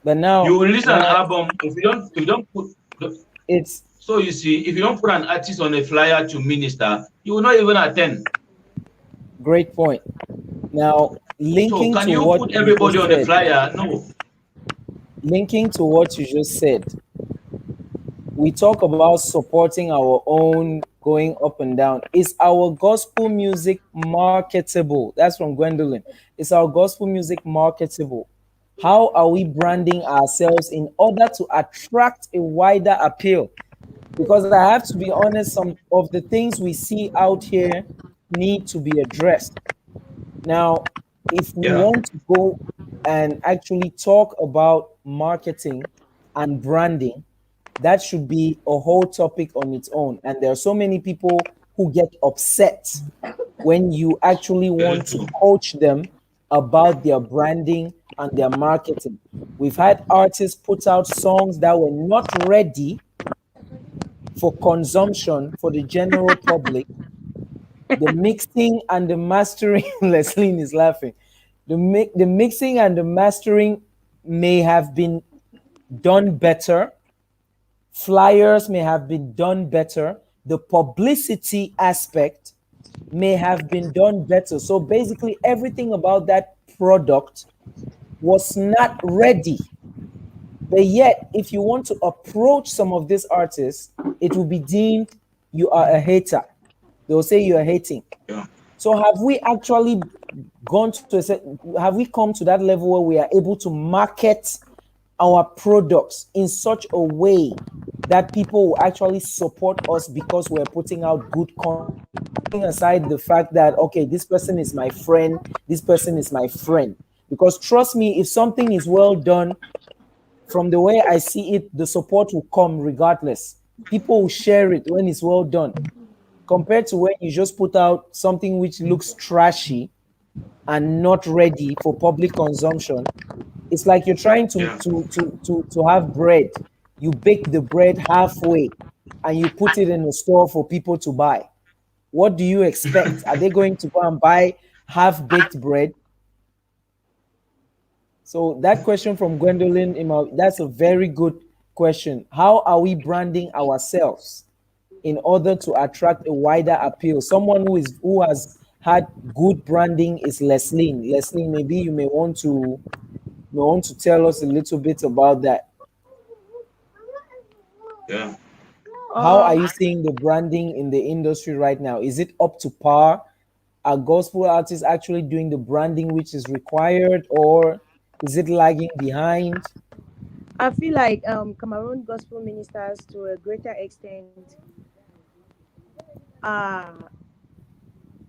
But now you release an album, if you don't put it's so you see, if you don't put an artist on a flyer to minister, you will not even attend. Great point. Now So linking can to you what put you everybody just on the said, flyer? No. we talk about supporting our own going up and down. Is our gospel music marketable? That's from Gwendolyn. Is our gospel music marketable? How are we branding ourselves in order to attract a wider appeal? Because I have to be honest, some of the things we see out here need to be addressed. Now, if we Yeah. want to go and actually talk about marketing and branding, that should be a whole topic on its own. And there are so many people who get upset when you actually Very want to true. coach them about their branding and their marketing. We've had artists put out songs that were not ready for consumption for the general public. The mixing and the mastering, Leslie is laughing. The mixing and the mastering may have been done better. Flyers may have been done better. The publicity aspect may have been done better. So basically, everything about that product was not ready. But yet, if you want to approach some of these artists, it will be deemed you are a hater. They'll say you are hating. Yeah. So have we actually have we come to that level where we are able to market our products in such a way that people will actually support us because we're putting out good content, aside the fact that, okay, this person is my friend, this person is my friend? Because trust me, if something is well done, from the way I see it, the support will come regardless. People will share it when it's well done, compared to when you just put out something which looks trashy and not ready for public consumption. It's like you're trying Yeah. to have bread. You bake the bread halfway and you put it in the store for people to buy. What do you expect? Are they going to go and buy half-baked bread? So that question from Gwendolyn, that's a very good question. How are we branding ourselves in order to attract a wider appeal? Someone who has had good branding is Leslie. Leslie, maybe you may want to tell us a little bit about that. Yeah. How are Um, you seeing the branding in the industry right now? Is it up to par? Are gospel artists actually doing the branding which is required, or is it lagging behind? I feel like Cameroon gospel ministers to a greater extent are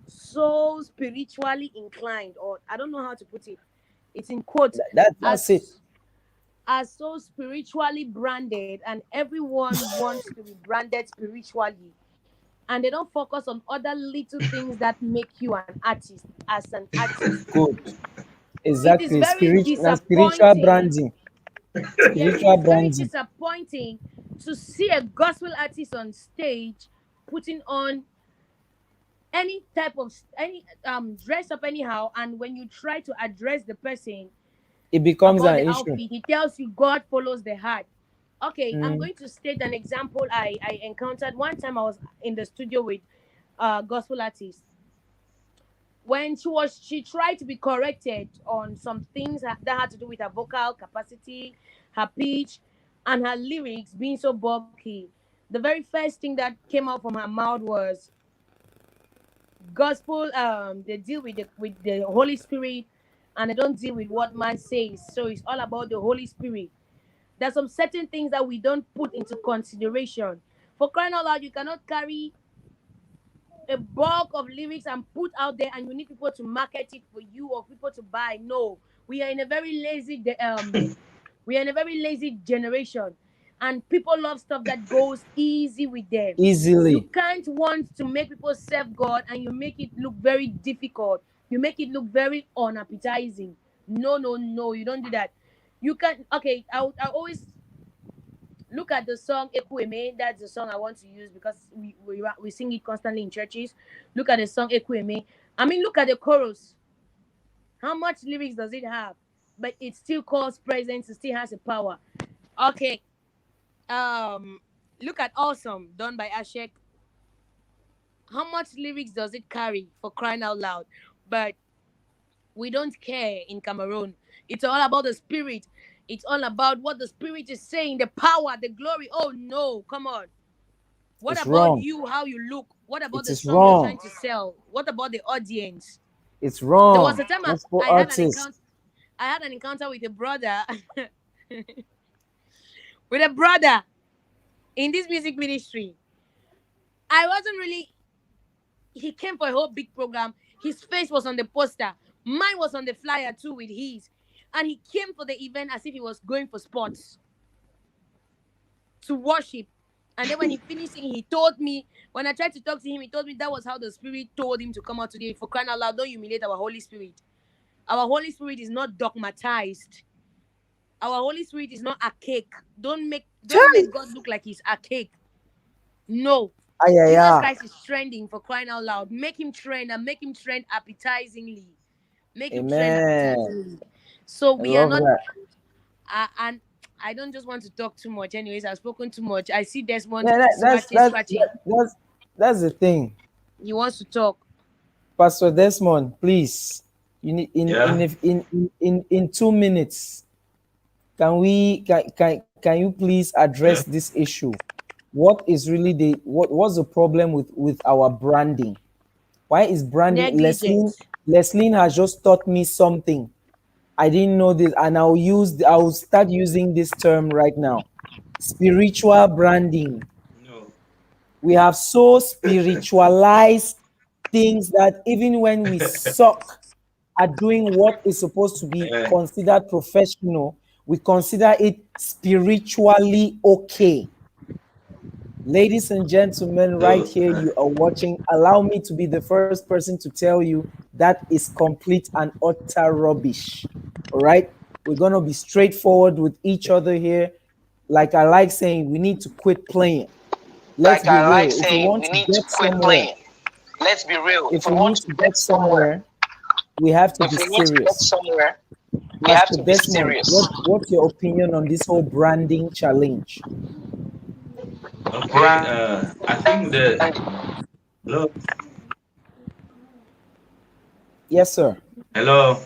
so spiritually inclined, or I don't know how to put it. It's in quotes, That's it. as are so spiritually branded, and everyone wants to be branded spiritually, and they don't focus on other little things that make you an artist as an artist. Good. It is Exactly. very Spiritual disappointing. branding. Yes, Spiritual it's very branding. disappointing to see a gospel artist on stage putting on any type of any dress up anyhow, and when you try to address the person It becomes about an the issue. outfit, he tells you God follows the heart. Okay, I'm Mm. going to state an example I encountered one time. I was in the studio with gospel artist. When she tried to be corrected on some things that had to do with her vocal capacity, her pitch, and her lyrics being so bulky. The very first thing that came out from her mouth was gospel. They deal with the Holy Spirit, and they don't deal with what man says. So it's all about the Holy Spirit. There's some certain things that we don't put into consideration. For crying out loud, you cannot carry a bulk of lyrics and put out there, and you need people to market it for you or people to buy. No, we are in a very we are in a very lazy generation, and people love stuff that goes easy with them. You Easily. can't want to make people serve God and you make it look very difficult. You make it look very unappetizing. No, no, no, you don't do that. You can, okay, I always look at the song Ekweme. That's the song I want to use because we sing it constantly in churches. Look at the song Ekweme. I mean, look at the chorus. How much lyrics does it have? But it still calls presence. It still has a power. Okay. Um, Look at Awesome, done by Ashek. How much lyrics does it carry, for crying out loud? But We don't care in Cameroon. It's all about the spirit. It's all about what the spirit is saying, the power, the glory. Oh no, come on. What It's about wrong. you, how you look? What about It the is song you're trying wrong. to sell? What about the audience? It's There was wrong. a time Gospel I had an artists. encounter. I had an encounter with a brother, with a brother in this music ministry. I wasn't really. He came for a whole big program. His face was on the poster. Mine was on the flyer too with his. And he came for the event as if he was going for sports to worship. And then when he finished singing, he told me, when I tried to talk to him, he told me that was how the Spirit told him to come out today. For crying out loud, don't humiliate our Holy Spirit. Our Holy Spirit is not dogmatized. Our Holy Spirit is not archaic. Don't make God look like he's archaic. No. Jesus Christ is trending, for crying out loud. Make him trend and make him trend appetizingly. Make him trend Amen. appetizingly. So I we are love not, that. and I don't just want to talk too much. Anyways, I've spoken too much. I see Desmond Yeah, scratching. that's the thing. He wants to talk. Pastor Desmond, please. You need Yeah. in 2 minutes. Can you please address this issue? What is really what's the problem with our branding? Why is branding? Negligence. Leslie has just taught me something. I didn't know this, and I'll start using this term right now. Spiritual branding. No. We have so spiritualized things that even when we suck at doing what is supposed to be considered professional, we consider it spiritually okay. Ladies and gentlemen, right here you are watching, allow me to be the first person to tell you that is complete and utter rubbish. All right? We're going to be straightforward with each other here. Like I like saying, we need to quit playing. Let's be real. If we want to get somewhere, let's be real. If we want to get somewhere, we have to be serious. We have to be serious. What's your opinion on this whole branding challenge? Okay, I think hello. Yes, sir. Hello.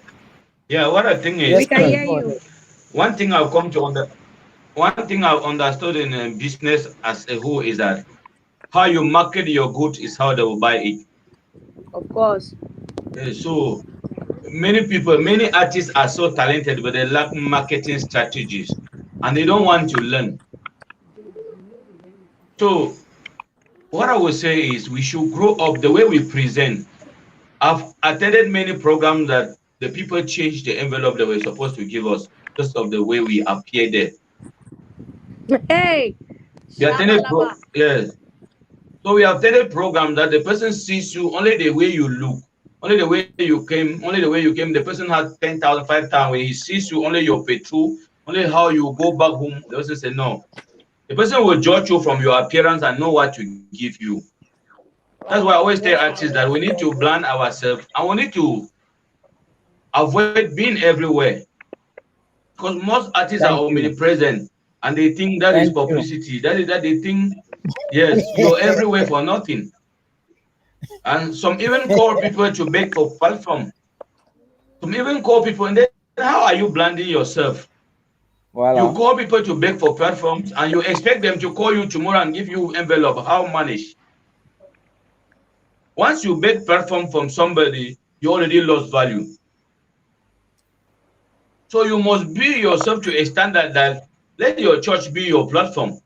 Yeah, what I think is, We can hear you. one thing I've understood in business as a whole is that how you market your goods is how they will buy it. Of course. So many artists are so talented, but they lack marketing strategies and they don't want to learn. So what I would say is we should grow up the way we present. I've attended many programs that the people changed the envelope they were supposed to give us just of the way we appear there. Hey. Yes. So we have attended programs that the person sees you only the way you look, only the way you came, The person has 10,000, 5,000. When he sees you, only your petrol, only how you go back home. The person say no. The person will judge you from your appearance and know what to give you. That's why I always tell artists that we need to brand ourselves and we need to avoid being everywhere. Because most artists are omnipresent and they think that is publicity. That is that they think, yes, you're everywhere for nothing. And some even call people to beg for platform. Some even call people, and then how are you branding yourself? Voila. You call people to beg for platforms and you expect them to call you tomorrow and give you envelope. How manage? Once you beg platform from somebody, you already lost value. So you must be yourself to a standard that let your church be your platform.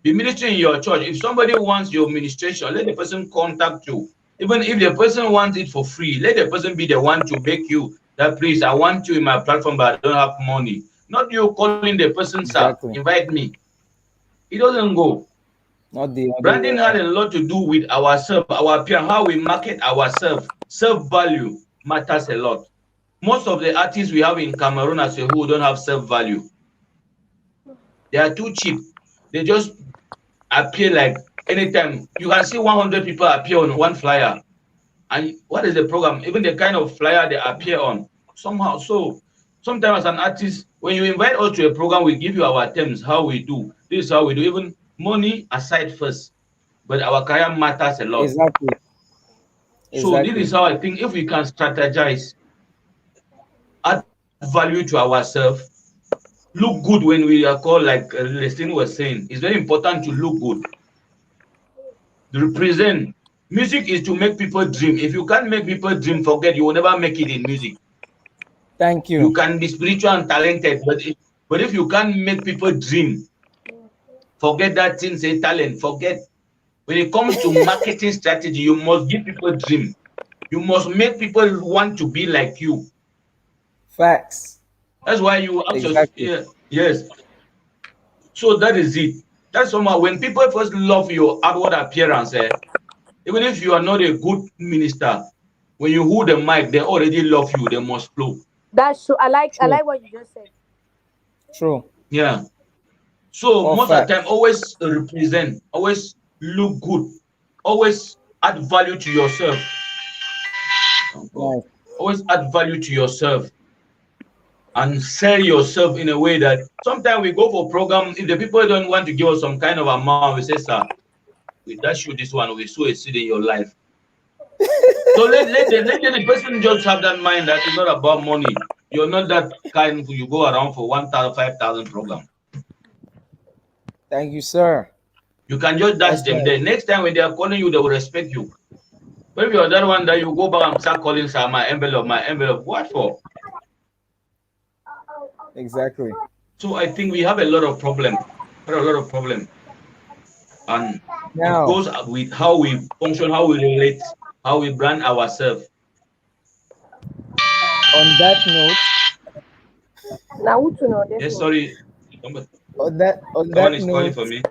Be ministering in your church. If somebody wants your ministration, let the person contact you. Even if the person wants it for free, let the person be the one to beg you that, please, I want you in my platform, but I don't have money. Not you calling the person, sir, invite me. It doesn't go. Not the branding had a lot to do with ourselves, our appearance, how we market ourselves. Self-value matters a lot. Most of the artists we have in Cameroon as a whole don't have self-value. They are too cheap. They just appear like anytime. You can see 100 people appear on one flyer. And what is the program? Even the kind of flyer they appear on. Somehow. So sometimes as an artist, when you invite us to a program, we give you our terms, how we do. This is how we do. Even money aside first. But our career matters a lot. Exactly. So this is how I think if we can strategize add value to ourselves, look good when we are called, like Leslie was saying. It's very important to look good, to represent. Music is to make people dream. If you can't make people dream, forget, you will never make it in music. Thank You you. can be spiritual and talented, but if you can't make people dream, forget that thing, say talent, forget. When it comes to marketing strategy, you must give people dream. You must make people want to be like you. Facts. That's why you ask yourself, Exactly. yeah, yes. So that is it. That's somehow when people first love your outward appearance, even if you are not a good minister, when you hold the mic, they already love you. They must flow. That's true. I True. like what you just said. True. Yeah. So All most of the facts. time, always represent, always look good, always add value to yourself. Nice. Always add value to yourself and sell yourself in a way that sometimes we go for program. If the people don't want to give us some kind of amount, we say, sir, we dash you this one, we sow a seed in your life. So let the person just have that mind that it's not about money. You're not that kind you go around for 1,000, 5,000 program. Thank you, sir. You can just dash That's them right. there. Next time when they are calling you, they will respect you. But if you're that one that you go back and start calling, sir, my envelope, what for? Exactly. So I think we have a lot of problem, and it Now, goes with how we function, how we relate, how we brand ourselves. on that note, Now, who to know this Yes, one? sorry, someone on someone that is calling note, for me.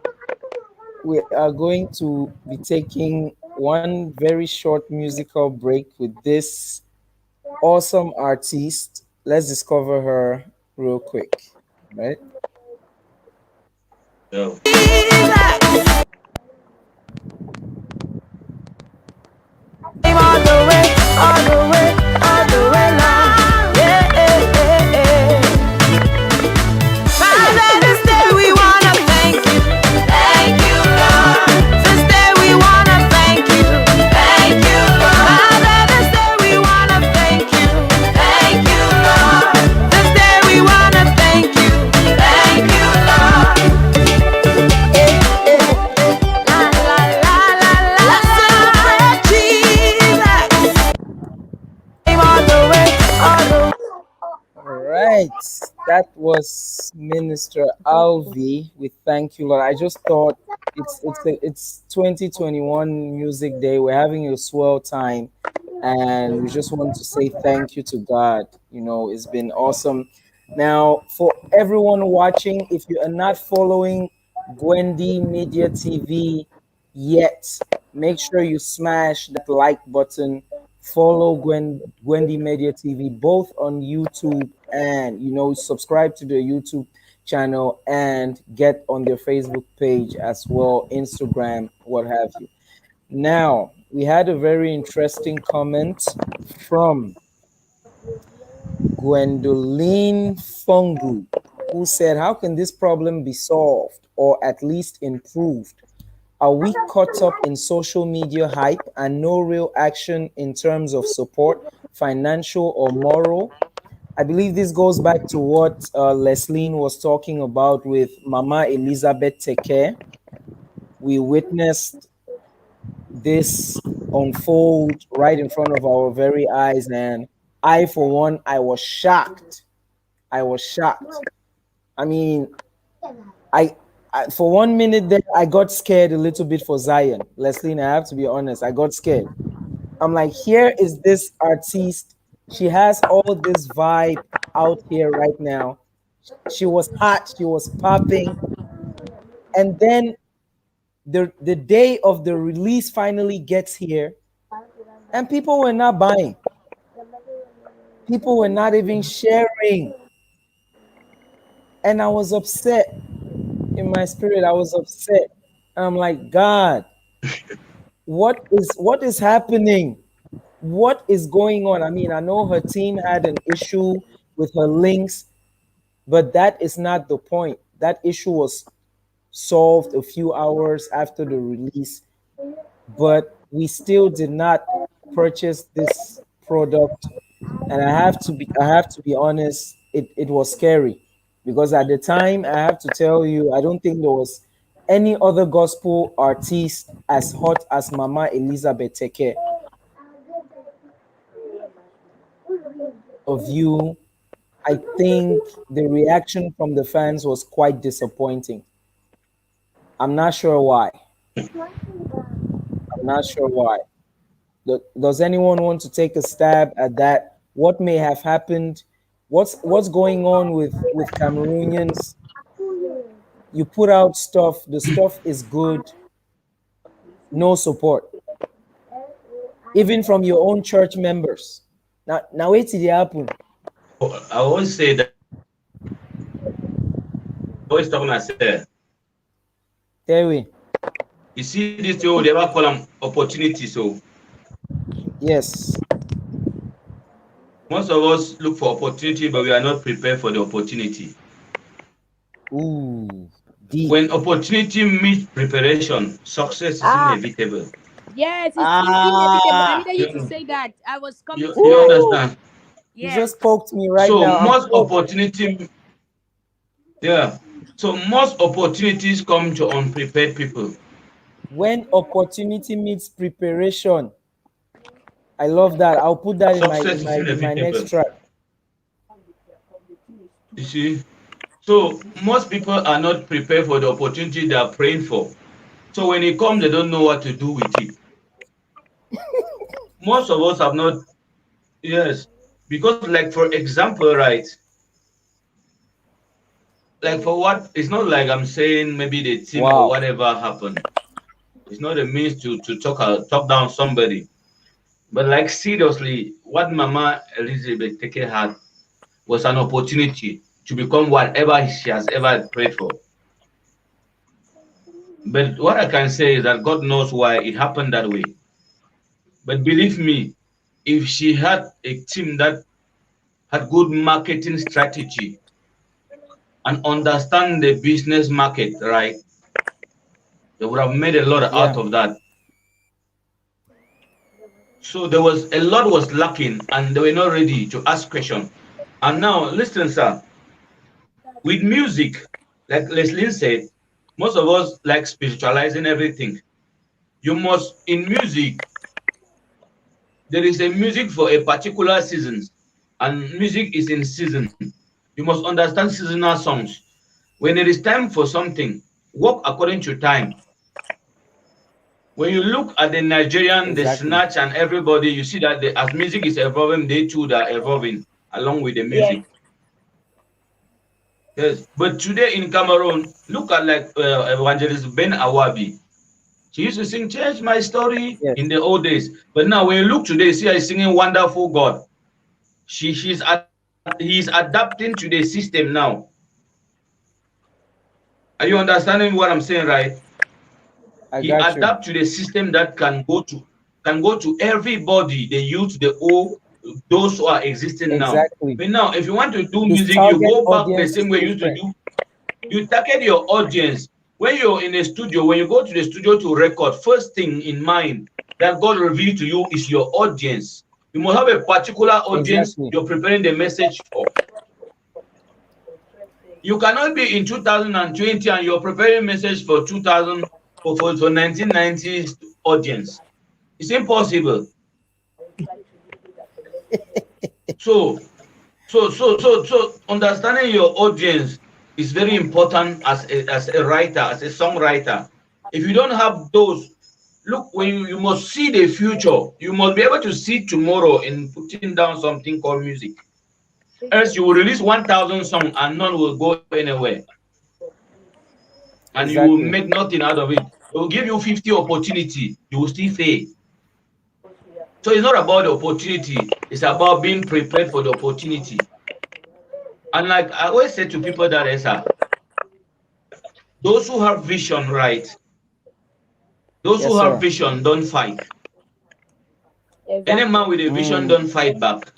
we are going to be taking one very short musical break with this awesome artist. Let's discover her real quick, right? So, All right, that was Minister Alvi with "Thank You, Lord." I just thought it's 2021 Music Day. We're having a swell time, and we just want to say thank you to God. You know, it's been awesome. Now, for everyone watching, if you are not following Gwendy Media TV yet, make sure you smash that like button. Follow Gwendy Media TV both on YouTube, and subscribe to their YouTube channel and get on their Facebook page as well, Instagram, what have you. Now, we had a very interesting comment from Gwendoline Fungu, who said, "How can this problem be solved or at least improved? Are we caught up in social media hype and no real action in terms of support, financial or moral?" I believe this goes back to what Leslie was talking about with Mama Elizabeth Teke. We witnessed this unfold right in front of our very eyes, and I, for one, I was shocked. I was shocked. I mean, I for 1 minute there, I got scared a little bit for Zion. Leslie, I have to be honest, I got scared. I'm like, here is this artiste. She has all this vibe out here right now. She was hot, she was popping. And then the day of the release finally gets here, and people were not buying. People were not even sharing. And I was upset in my spirit. I was upset. I'm like, God, what is happening? What is going on? I mean, I know her team had an issue with her links, but that is not the point. That issue was solved a few hours after the release, but we still did not purchase this product And I have to be honest, it was scary because at the time I have to tell you, I don't think there was any other gospel artist as hot as Mama Elizabeth Teke of you. I think the reaction from the fans was quite disappointing. I'm not sure why. I'm not sure why. Does anyone want to take a stab at that? What may have happened? What's going on with Cameroonians? You put out stuff, the stuff is good, no support, even from your own church members. Now wait till it happen. I always say that. Always talking I say. There we. You see this, they ever call them opportunity. So yes, most of us look for opportunity, but we are not prepared for the opportunity. Ooh, deep. When opportunity meets preparation, success is inevitable. Yes, it's inevitable. I needed you to say that. I was coming. You understand? You just poked me right so now. So most opportunity, So most opportunities come to unprepared people. When opportunity meets preparation, I love that. I'll put that in my next track. You see, so most people are not prepared for the opportunity they are praying for. So when it comes, they don't know what to do with it. Most of us have not, yes, because like for example, right? Like for what? It's not like I'm saying maybe the team or whatever happened. It's not a means to talk down somebody. But like seriously, what Mama Elizabeth Teke had was an opportunity to become whatever she has ever prayed for. But what I can say is that God knows why it happened that way. But believe me, if she had a team that had good marketing strategy and understand the business market, right, they would have made a lot out of that. So there was a lot was lacking and they were not ready to ask questions. And now, listen, sir, with music, like Leslie said, most of us like spiritualizing everything. You must, in music, there is a music for a particular season, and music is in season. You must understand seasonal songs. When it is time for something, work according to time. When you look at the Nigerian, the Snatch and everybody, you see that as music is evolving, they too are evolving along with the music. Yes, but today in Cameroon, look at like evangelist Ben Awabi. She used to sing "Change My Story" in the old days, but now when you look today, see her singing "Wonderful God." He's adapting to the system now. Are you understanding what I'm saying, right? He adapt to the system that can go to everybody, the youth, the old, those who are existing now. But now, if you want to do music, you go back the same way you used to do. You target your audience. When you're in a studio, when you go to the studio to record, first thing in mind that God revealed to you is your audience. You must have a particular audience you're preparing the message for. You cannot be in 2020 and you're preparing message for 2000 for 1990s audience. It's impossible. So understanding your audience is very important as a writer, as a songwriter. If you don't have those, look, when you must see the future, you must be able to see tomorrow in putting down something called music. Else you will release 1,000 songs and none will go anywhere. And you will make nothing out of it. It will give you 50 opportunity, you will still fail. So it's not about the opportunity, it's about being prepared for the opportunity. And like I always say to people that those who have vision, right? Those who have vision don't fight. Any man with a vision don't fight back.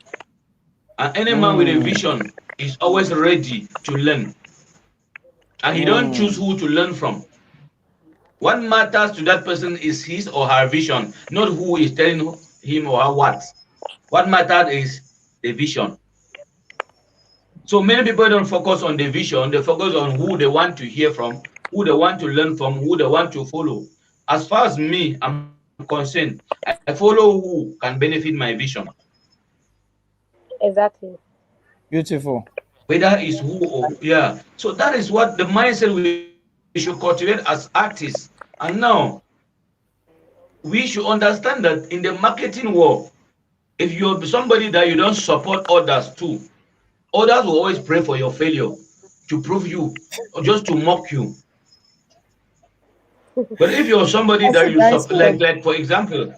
And any man with a vision is always ready to learn. And he don't choose who to learn from. What matters to that person is his or her vision, not who is telling him or her what. What matters is the vision. So many people don't focus on the vision, they focus on who they want to hear from, who they want to learn from, who they want to follow. As far as me, I'm concerned, I follow who can benefit my vision. Exactly. Beautiful. Whether it's who or yeah. So that is what the mindset we should cultivate as artists. And now we should understand that in the marketing world, if you're somebody that you don't support others too, others will always pray for your failure to prove you or just to mock you. But if you're somebody that you support, like for example,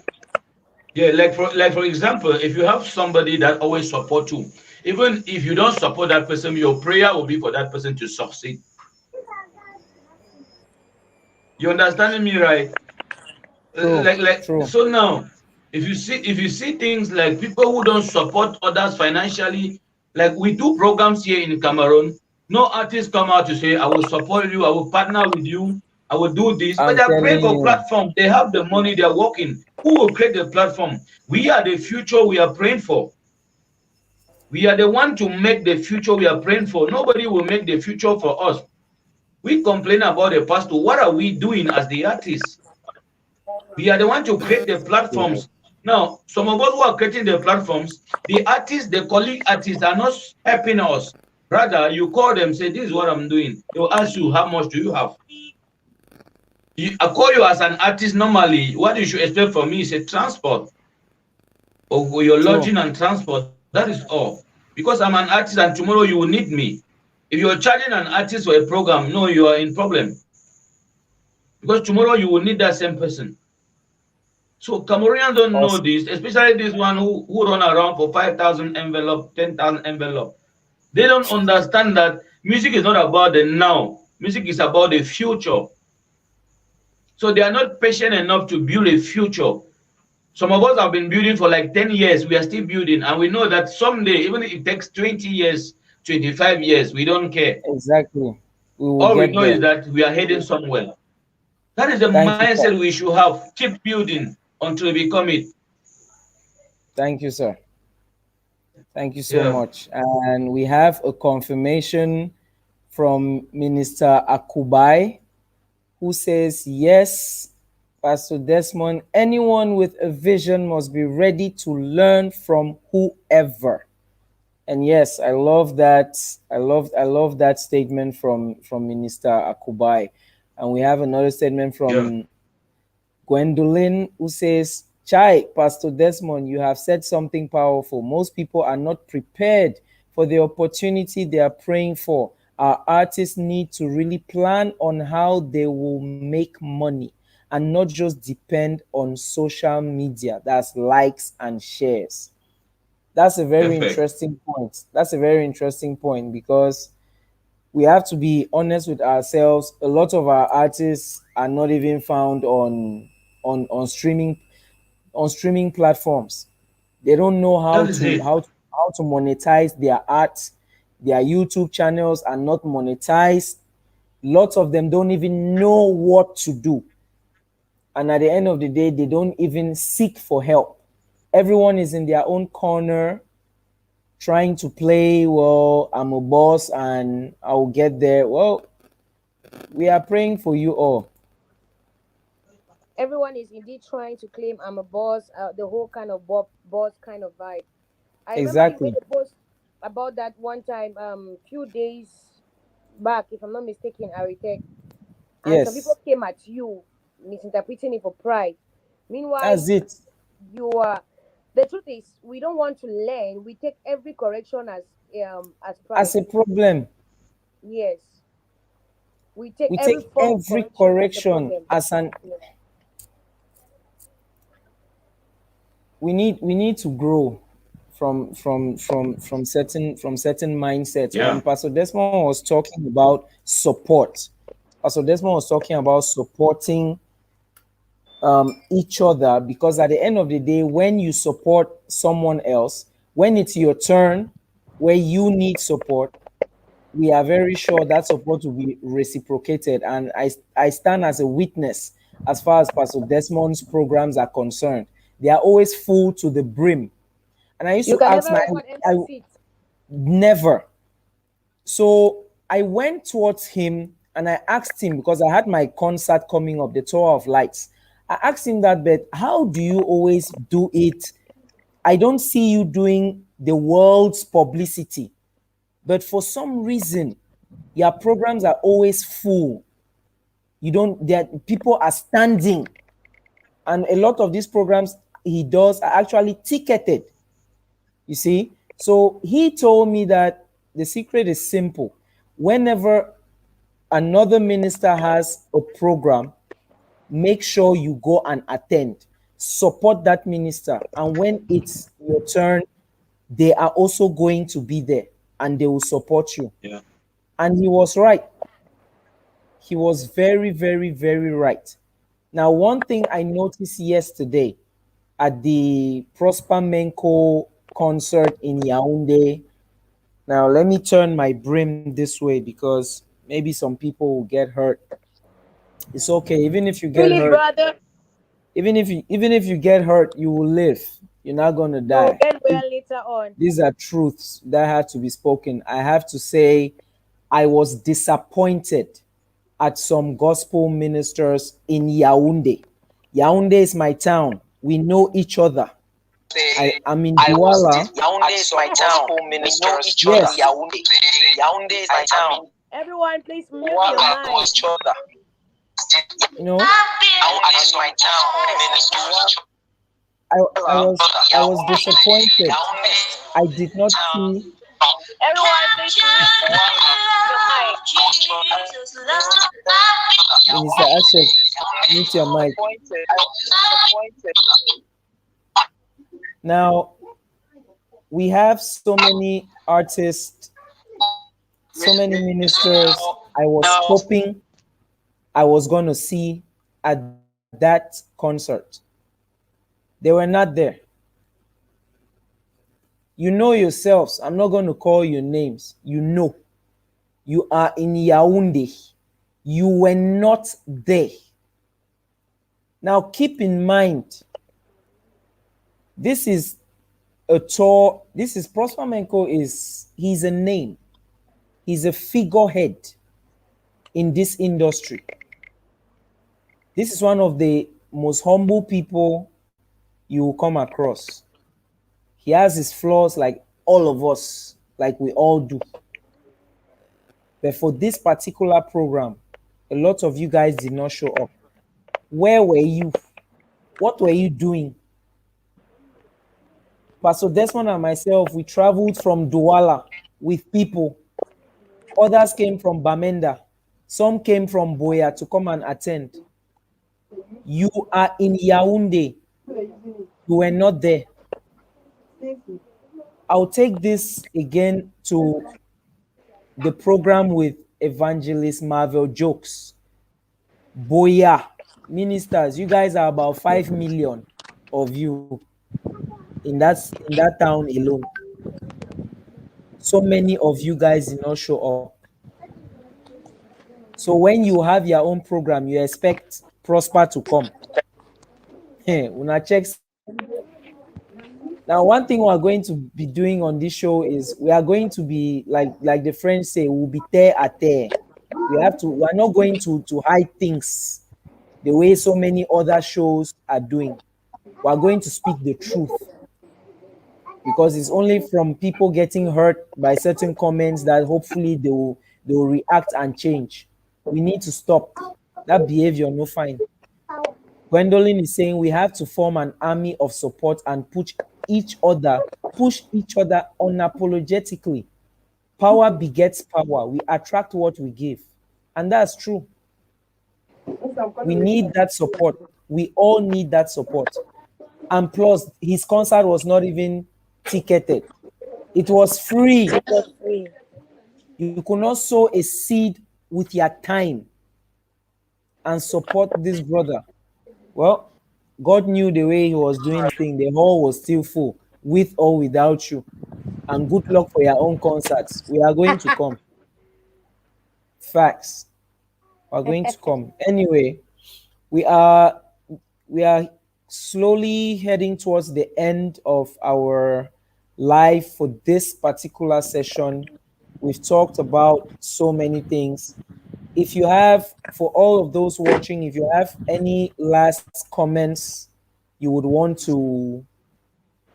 yeah, like for example, if you have somebody that always support you, even if you don't support that person, your prayer will be for that person to succeed. You understanding me, right? True. So now, if you see things like people who don't support others financially, like we do programs here in Cameroon, no artists come out to say, I will support you, I will partner with you, I will do this. But they're praying for platform. They have the money, they're working. Who will create the platform? We are the future we are praying for. We are the one to make the future we are praying for. Nobody will make the future for us. We complain about the pastor. What are we doing as the artists? We are the one to create the platforms. Now, some of us who are creating the platforms, the artists, the colleague artists are not helping us. Rather, you call them, say, this is what I'm doing. They will ask you, how much do you have? I call you as an artist normally. What you should expect from me is a transport or your lodging and transport. That is all. Because I'm an artist and tomorrow you will need me. If you're charging an artist for a program, no, you are in problem. Because tomorrow you will need that same person. So Cameroonians don't know this, especially this one who run around for 5,000 envelope, 10,000 envelope. They don't understand that music is not about the now. Music is about the future. So they are not patient enough to build a future. Some of us have been building for like 10 years. We are still building. And we know that someday, even if it takes 20 years, 25 years, we don't care. Exactly. All we know is that we are heading somewhere. That is the mindset we should have. Keep building until we become it. Thank you, sir. Thank you so much. And we have a confirmation from Minister Akubai, who says, yes, Pastor Desmond, anyone with a vision must be ready to learn from whoever. And yes, I love that. I love that statement from Minister Akubai. And we have another statement from Gwendolyn, who says, Chai, Pastor Desmond, you have said something powerful. Most people are not prepared for the opportunity they are praying for. Our artists need to really plan on how they will make money and not just depend on social media. That's likes and shares. That's a very interesting point. That's a very interesting point, because we have to be honest with ourselves. A lot of our artists are not even found on streaming platforms. They don't know how to monetize their art. Their YouTube channels are not monetized. Lots of them don't even know what to do. And at the end of the day, they don't even seek for help. Everyone is in their own corner trying to play, well, I'm a boss and I'll get there. Well, we are praying for you all. Everyone is indeed trying to claim I'm a boss, the whole kind of boss kind of vibe. I remember you made a post about that one time, few days back, if I'm not mistaken, Aritek. And some people came at you, misinterpreting it for pride. Meanwhile, that's it. The truth is, we don't want to learn. We take every correction as pride. As a problem. Yes. We take every correction as an. We need to grow from certain mindsets. Yeah. When Pastor Desmond was talking about support, Pastor Desmond was talking about supporting each other, because at the end of the day, when you support someone else, when it's your turn where you need support, we are very sure that support will be reciprocated. And I stand as a witness as far as Pastor Desmond's programs are concerned. They are always full to the brim. And I used You to can ask never my, record I empty seat. never. So I went towards him and I asked him, because I had my concert coming up, the Tower of Lights. I asked him that, but how do you always do it? I don't see you doing the world's publicity, but for some reason, your programs are always full. You don't, that people are standing, and a lot of these programs he does are actually ticketed. You see, so he told me that the secret is simple. Whenever another minister has a program, make sure you go and attend, support that minister, and when it's your turn, they are also going to be there and they will support you. Yeah. And he was right. He was very, very, very right. Now, one thing I noticed yesterday at the Prosper Menko concert in Yaoundé. Now, let me turn my brim this way because maybe some people will get hurt. It's okay, even if you get Really, hurt, brother? even if you get hurt, you will live. You're not gonna No, die. get well later on. These are truths that have to be spoken. I have to say, I was disappointed at some gospel ministers in Yaoundé. Yaoundé is my town. We know each other. I'm in Douala. Yaoundé is my town. Ministers, Yes. Yaoundé. Yaoundé is my town. Everyone, please mute your mic. You know, Yaoundé is my town. Ministers. I was disappointed. I did not see. Everyone, please mute your mic. Minister Ashek, mute your mic. Now, we have so many artists, so many ministers. I was hoping I was going to see at that concert. They were not there. You know yourselves. I'm not going to call your names. You know. You are in Yaoundé. You were not there. Now, keep in mind, this is a tour. This is Prosper Menko. He's a name. He's a figurehead in this industry. This is one of the most humble people you will come across. He has his flaws like all of us, like we all do. But for this particular program, a lot of you guys did not show up. Where were you? What were you doing? Pastor Desmond and myself, we traveled from Douala with people. Others came from Bamenda. Some came from Boya to come and attend. You are in Yaoundé. You were not there. I'll take this again to the program with Evangelist Marvel Jokes. Boya, ministers, you guys are about 5 million of you in that town alone. So many of you guys did not show up. So when you have your own program, you expect Prosper to come. Una checks. Now, one thing we're going to be doing on this show is we are going to be like the French say, we'll be terre à terre. We're not going to hide things the way so many other shows are doing. We're going to speak the truth. Because it's only from people getting hurt by certain comments that hopefully they will react and change. We need to stop that behavior. No fine. Gwendolyn is saying we have to form an army of support and push each other unapologetically. Power begets power. We attract what we give. And that's true. We need that support. We all need that support. And plus, his concert was not even ticketed. It was free. You could not sow a seed with your time and support this brother. Well, God knew the way he was doing the thing. The hall was still full, with or without you. And good luck for your own concerts. We are going to come. Facts. We are going to come. Anyway, we are slowly heading towards the end of our live for this particular session. We've talked about so many things. If you have, for all of those watching, if you have any last comments you would want to,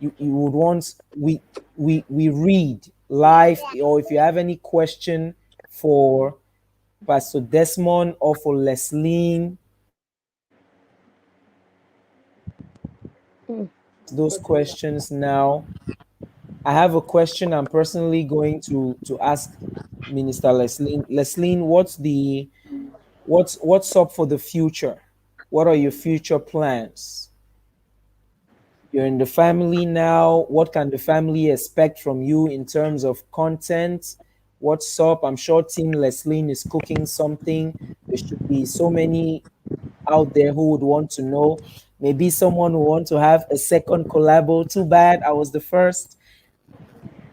you would want we read live, or if you have any question for Pastor Desmond or for Leslie, those questions now. I have a question I'm personally going to ask Minister Leslie. Leslie, what's up for the future? What are your future plans? You're in the family now. What can the family expect from you in terms of content? What's up? I'm sure Team Leslie is cooking something. There should be so many out there who would want to know. Maybe someone who want to have a second collabo. Too bad I was the first.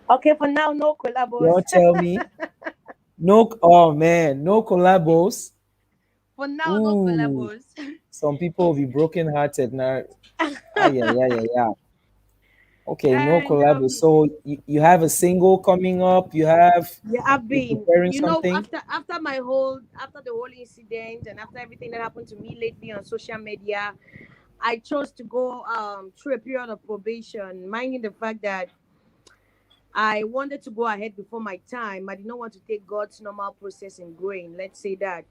Okay, for now, no collabos. Don't tell me. No, oh man, no collabos. For now, no collabos. Some people will be broken-hearted now. Yeah. Okay, no collabos. So you have a single coming up. You have. Yeah, I've been. Preparing You know, something? after the whole incident and after everything that happened to me lately on social media, I chose to go through a period of probation, minding the fact that I wanted to go ahead before my time. I did not want to take God's normal process in growing. Let's say that.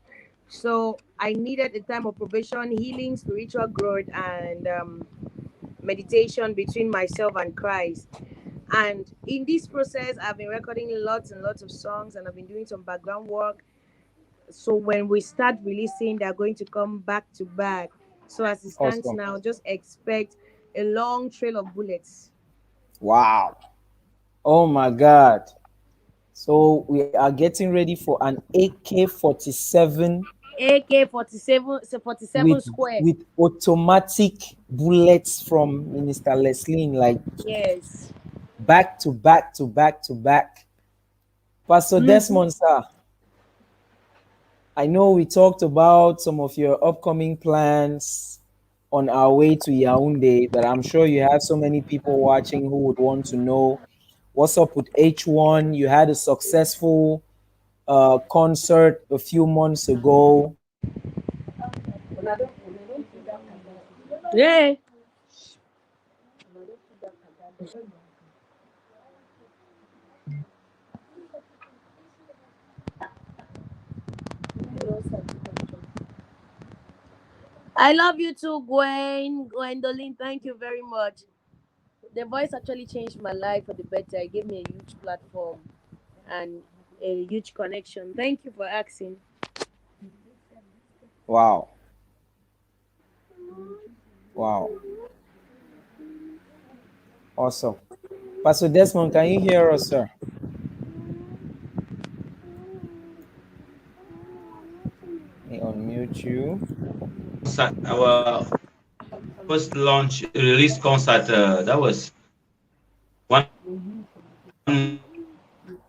So I needed a time of probation, healing, spiritual growth, and meditation between myself and Christ. And in this process, I've been recording lots and lots of songs, and I've been doing some background work. So when we start releasing, they're going to come back to back. So as it stands Awesome. now, just expect a long trail of bullets. Wow. Oh my God. So we are getting ready for an AK-47 AK-47 square. with automatic bullets from Minister Leslie, like Yes. back to back to back to back. Pastor Desmond, sir, I know we talked about some of your upcoming plans on our way to Yaoundé, but I'm sure you have so many people watching who would want to know what's up with H1. You had a successful concert a few months ago. Yeah. I love you too, Gwendolyn. Thank you very much. The voice actually changed my life for the better. It gave me a huge platform and a huge connection. Thank you for asking. Wow. Wow. Awesome. Pastor Desmond, can you hear us, sir? Let me unmute you. Our first launch release concert, that was 1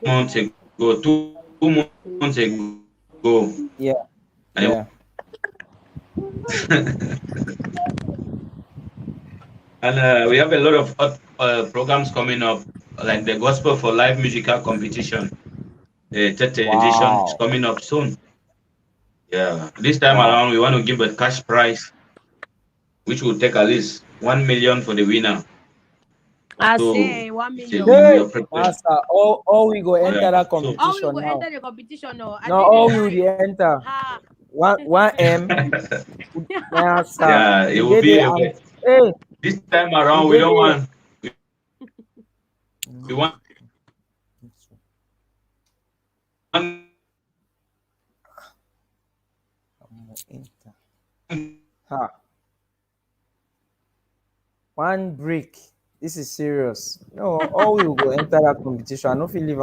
month ago, 2 months ago. Yeah. And Yeah. And we have a lot of programs coming up, like the Gospel for Live musical competition. The third edition is coming up soon. Yeah, this time around we want to give a cash prize, which will take at least 1 million for the winner. I So, say 1 million. Hey, master, all we go enter that All we competition will now. enter the competition now. No, all we will enter. Ah. 1M. Master. Yeah, it will be. Hey. This time around we don't want. We want. Ha. One brick. This is serious. No, all we will go enter that competition. I don't feel leave.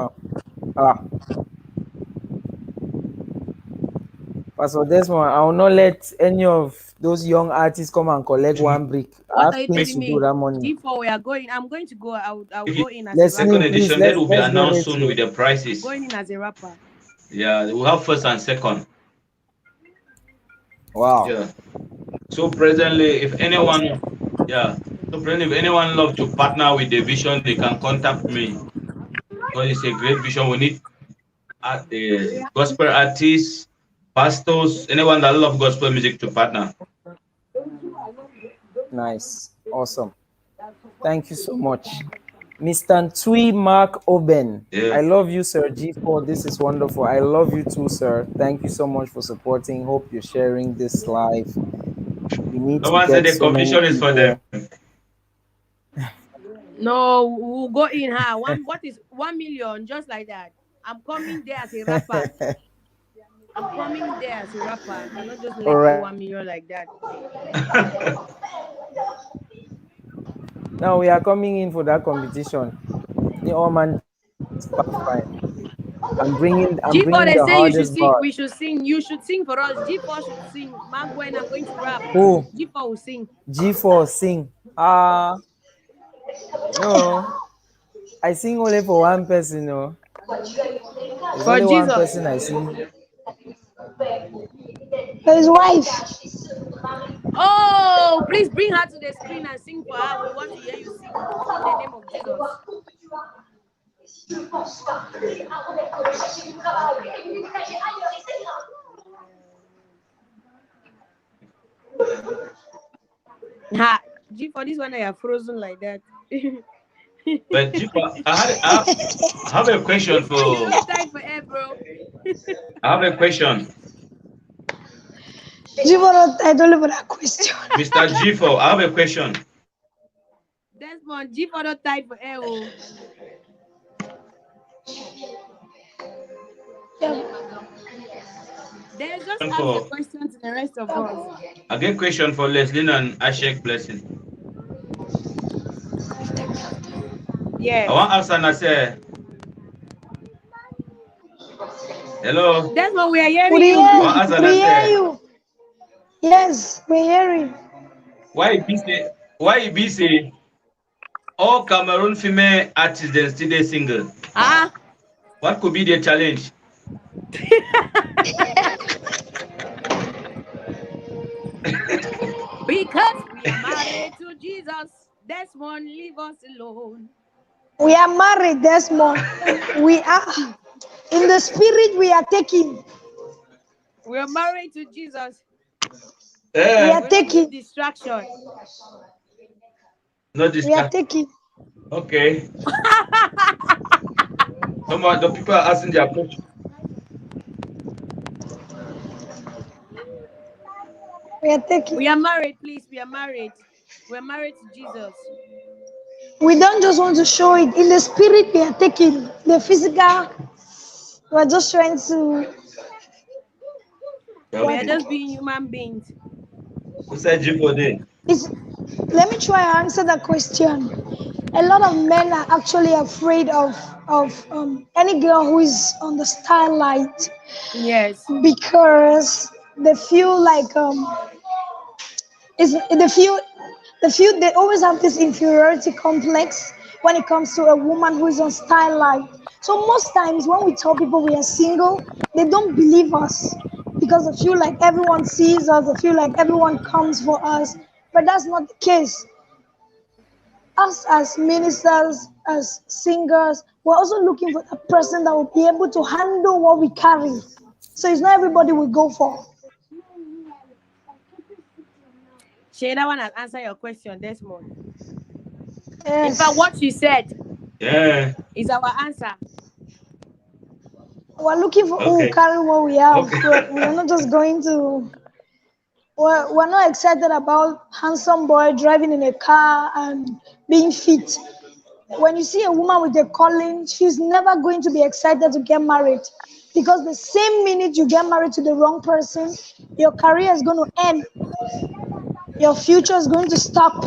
Pastor Desmond, I will not let any of those young artists come and collect one brick. What I are have you things telling to me? do that morning. G4, we are going. I'm going to go. I'll go in as Let's a Second rapper. edition, that will be announced soon with the prices. Going in as a rapper. Yeah, we'll have first and second. Wow. Yeah. So presently, if anyone, So, friend, if anyone love to partner with the vision, they can contact me. Because it's a great vision. We need gospel artists, pastors, anyone that love gospel music to partner. Nice. Awesome. Thank you so much. Mr. Ntui Mark Oben. Yeah. I love you, Sir G4. This is wonderful. I love you too, sir. Thank you so much for supporting. Hope you're sharing this live. We need Someone to said get the so many competition is for people. them. No, we'll go in her. What is 1 million? Just like that. I'm coming there as a rapper. I'm coming there as a rapper. I cannot just let All go right. 1 million like that. Now we are coming in for that competition. The all man fine. I'm bringing G4, they the say you should hardest sing. bar. We should sing. You should sing for us. G4 should sing. Man, Gwen, I'm going to rap. Who? G4 will sing. G4 sing. No. I sing only for one person, no. There's For only one Jesus. person I sing. His wife. Oh, please bring her to the screen and sing for her. We want to hear you sing in the name of Jesus. Ha, G, for this one, I are frozen like that. But I have a question for. Time for air, bro. I have a question. I don't know that question. Mr. G4, I have a question. Desmond, G4 not time for air. Oh. There's just ask a question to the rest of us. I get question for Leslie and Ashek Blessing. Yeah. I want to ask and I say, hello. Desmond, we are hearing We you. hear you. Yes, we're hearing. Why be say all Cameroon female artists then still they single? What could be the challenge? Because we are married to Jesus, Desmond, leave us alone. We are married, Desmond. We are in the spirit. We are taking. We are married to Jesus. We are taking distraction. No distraction. We are taking. Okay. Some of the people are asking their question. We are taking. We are married, please. We are married. We are married to Jesus. We don't just want to show it. In the spirit, we are taking. The physical, we are just trying to. We are just being human beings. Who said G4 Let me try and answer that question. A lot of men are actually afraid of any girl who is on the starlight. Yes. Because they feel like they always have this inferiority complex when it comes to a woman who is on starlight. So most times when we tell people we are single, they don't believe us because they feel like everyone sees us, they feel like everyone comes for us, but that's not the case. Us as ministers, as singers, we're also looking for a person that will be able to handle what we carry. So it's not everybody we go for. Shada one has answered your question, Desmond. Yes. In fact, what she said is our answer. We're looking for who will carry what we have. We're not just going to. We're not excited about handsome boy driving in a car and being fit. When you see a woman with a calling, she's never going to be excited to get married. Because the same minute you get married to the wrong person, your career is going to end. Your future is going to stop.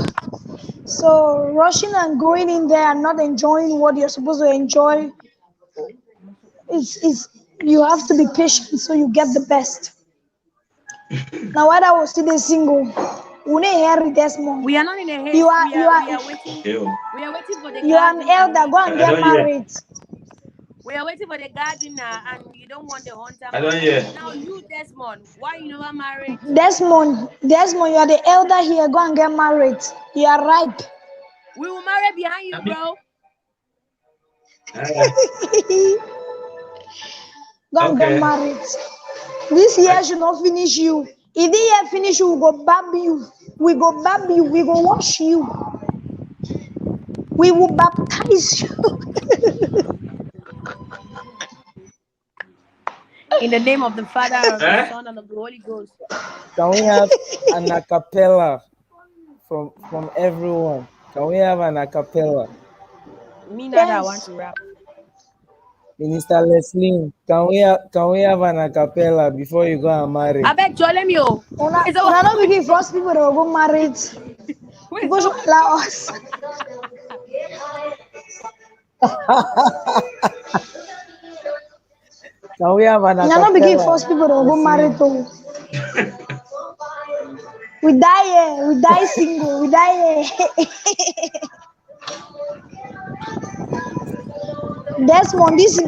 So rushing and going in there and not enjoying what you're supposed to enjoy, you have to be patient so you get the best. Now, why I was still single, we are not in a haste. We are waiting. We are waiting for the. You are an elder. Go and get married. We are waiting for the gardener, and you don't want the hunter. I don't hear. Now you, Desmond, why you never married? Desmond, you are the elder here. Go and get married. You are right. We will marry behind you, bro. Don't get Okay. married. This year should not finish you. If the year finish you, we go bab you. We go bab you. We go wash you. We will baptize you. In the name of the Father, of the Eh? Son, and of the Holy Ghost. Can we have an acapella from everyone? Can we have an acapella? Me neither. I want Yes. to rap. Minister Leslie, can we have an acapella before you go and marry? I bet Joel me oh. Una It's all- not begin first people that will go married. Wait, People so- should allow us. Can we have an Una not begin acapella? first people that will go married too. We die here. We die single. We die here. Desmond, this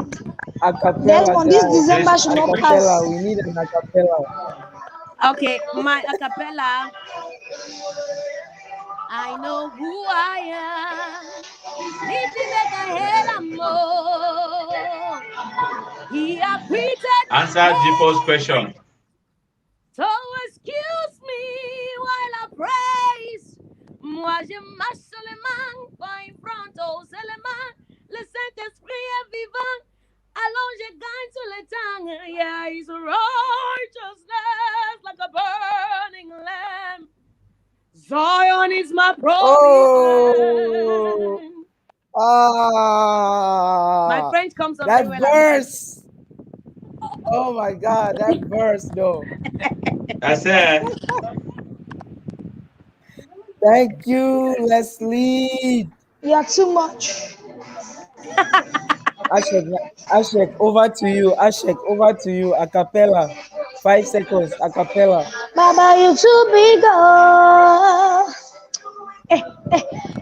Acapella, this guys. December should not pass. Acapella. We need an acapella. Okay, my acapella. I know who I am. Living like a hell more. He acquitted me. Answer G4's question. So excuse me while I praise. Moi je marche sur les mains, pas in front aux éléments. Le Saint-Esprit est vivant. Alors je gagne sur le temps. Yeah, his righteousness like a burning lamp. Zion is my promise. Oh. land. Ah, My French comes up that very well. verse. Oh my God, that verse though. That's it. Thank you, Leslie. You are too much. Ashek, over to you. Ashek, over to you. Acapella. 5 seconds. Acapella. Baba, you too big. Oh.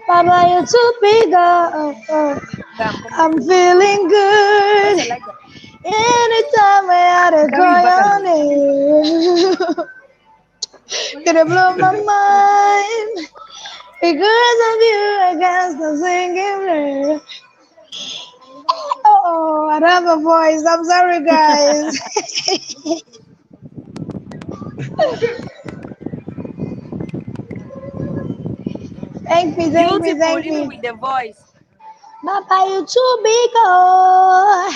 Baba, you too big. Oh. I'm feeling good. Anytime I had a call your name, gonna blow my mind. Because of you, I can't stop singing. Oh, I don't have a voice. I'm sorry, guys. Thank me. Beautiful, even with the voice. Baba, you too big. Oh.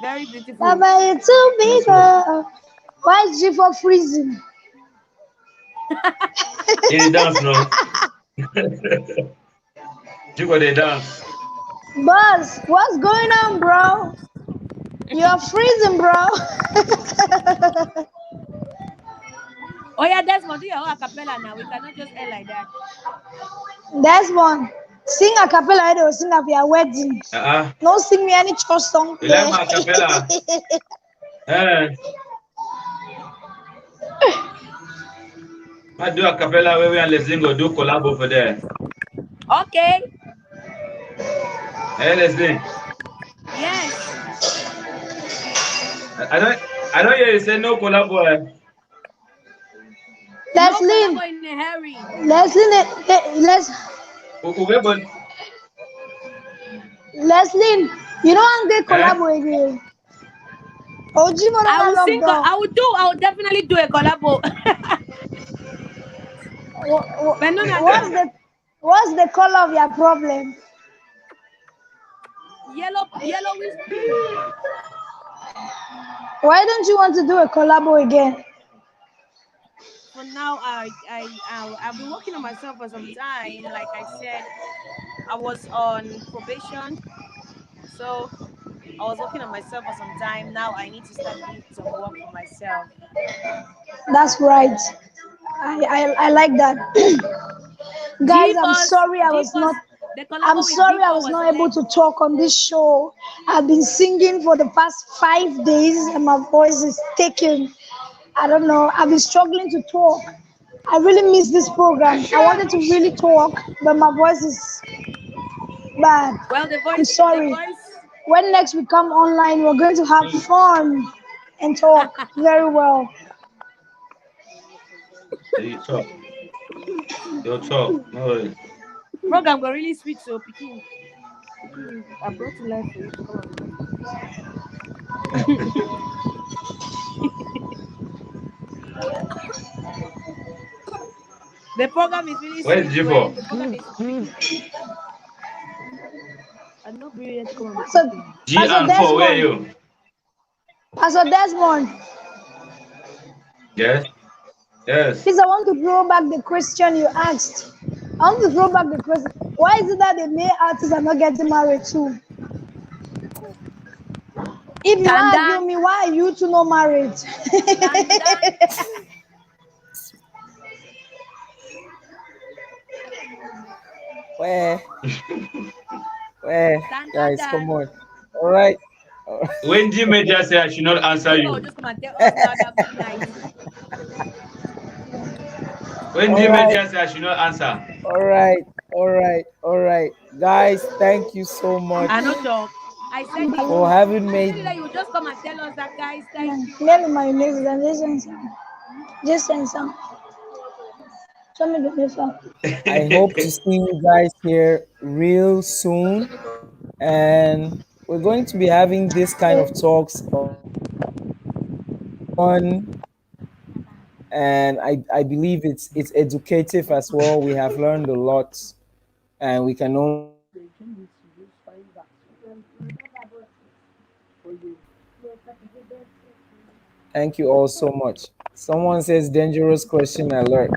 Very beautiful. Baba, you too big. Oh. Why is G for freezing? He dance, no? You got the dance. Buzz, what's going on, bro? You're freezing, bro. Oh yeah, Desmond, do your own acapella now. We cannot just end like that. Desmond, sing a cappella. They will sing at your wedding. No, sing me any church song. You like my acapella? I do a cappella where we and Leslie go do collab over there. Okay. Hey Leslie. Yes. I don't hear you say no collab. Leslie, No in a hurry. Leslie, you know I'm going to collab again. I will sing. I will definitely do a collabo. What's the color of your problem? Yellowish blue. Why don't you want to do a collabo again? For now, I've been working on myself for some time. Like I said, I was on probation, so I was working on myself for some time. Now I need to start doing some work for myself. That's right. I like that. Guys, I'm sorry I was not able to talk on this show. I've been singing for the past 5 days and my voice is taken. I don't know. I've been struggling to talk. I really miss this program. I wanted to really talk, but my voice is bad. Well, I'm sorry. When next we come online, we're going to have fun and talk very well. Your talk. No worries. Program got really sweet, so picking. I brought to life for you to come and the program is really Where's sweet G4? when the program is sweet. I'm not very yet to come and Pastor, G Pastor and 4, where are Desmond. you? Pastor Desmond. Yes. Yes. Please, I want to throw back the question you asked. I want to throw back the question. Why is it that the male artists are not getting married too? If you Dan argue Dan. me, why are you two not married? Dan Dan. Where? Dan Dan Guys, Dan. come on. All right. Gwendy Media say I should not answer People will you. just come and tell us now that good night. Gwendy All right. Media say I should not answer. All right. Guys, thank you so much I know talk. I said it. for having I made. said it that you will just come and tell us that, guys. Thank you. Maybe my name is just send some. Show me the paper. I hope to see you guys here real soon. And we're going to be having this kind of talks on, and I believe it's educative as well. We have learned a lot, and we can only thank you all so much. Someone says dangerous question alert.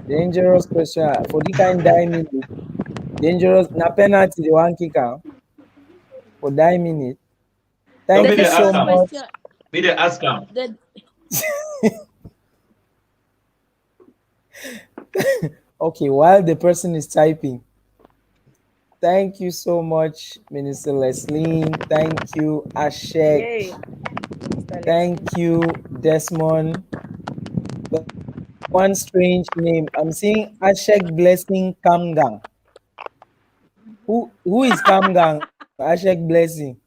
Dangerous question for the kind minute. Dangerous na penalty the one kick out for die minute. Thank Don't be you the so ask much. him. Be the ask him. Okay, while the person is typing, thank you so much, Minister Leslie. Thank you, Ashek. Yay. Thank you, Desmond. One strange name. I'm seeing Ashek Blessing Kamgang. Who is Kamgang? Ashek Blessing.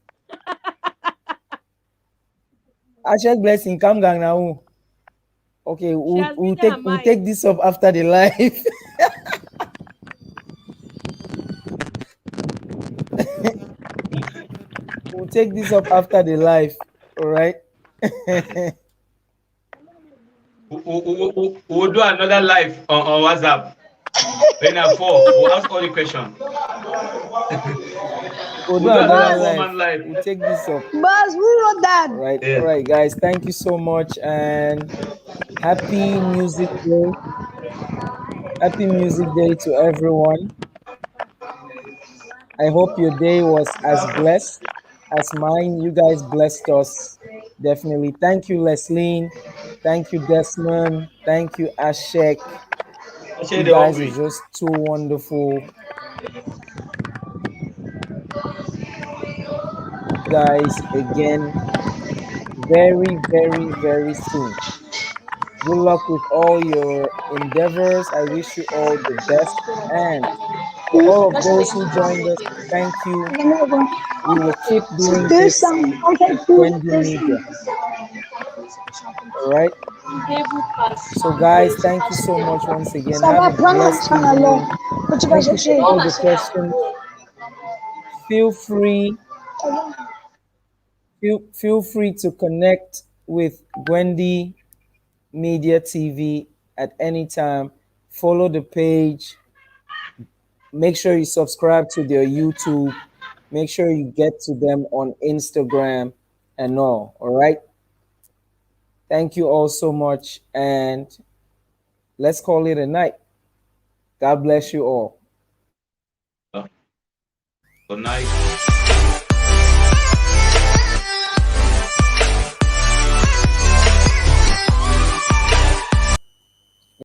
Ashek Blessing Kamgang now. Who? Okay, we'll take this up after the live. We'll take this up after the live. All right. We'll do another live on WhatsApp. When at 4, we'll ask all the questions. We'll do another live. We'll take this up. Boss, who wrote that? All right. Yeah. All right, guys. Thank you so much, and happy Music Day. Happy Music Day to everyone. I hope your day was as blessed as mine. You guys blessed us. Definitely. Thank you, Leslie. Thank you, Desmond. Thank you, Ashek. You guys are just too wonderful. Guys, again, very, very, very soon. Good luck with all your endeavors. I wish you all the best. And for all of those who joined us, thank you. We will keep doing this at Gwendy Media. All right. So, guys, thank you so much once again. Have a blessed evening. Thank you for all the questions. Feel free to connect with Gwendy Media TV at any time. Follow the page. Make sure you subscribe to their YouTube. Make sure you get to them on Instagram and all right? Thank you all so much, and let's call it a night. God bless you all. Good night.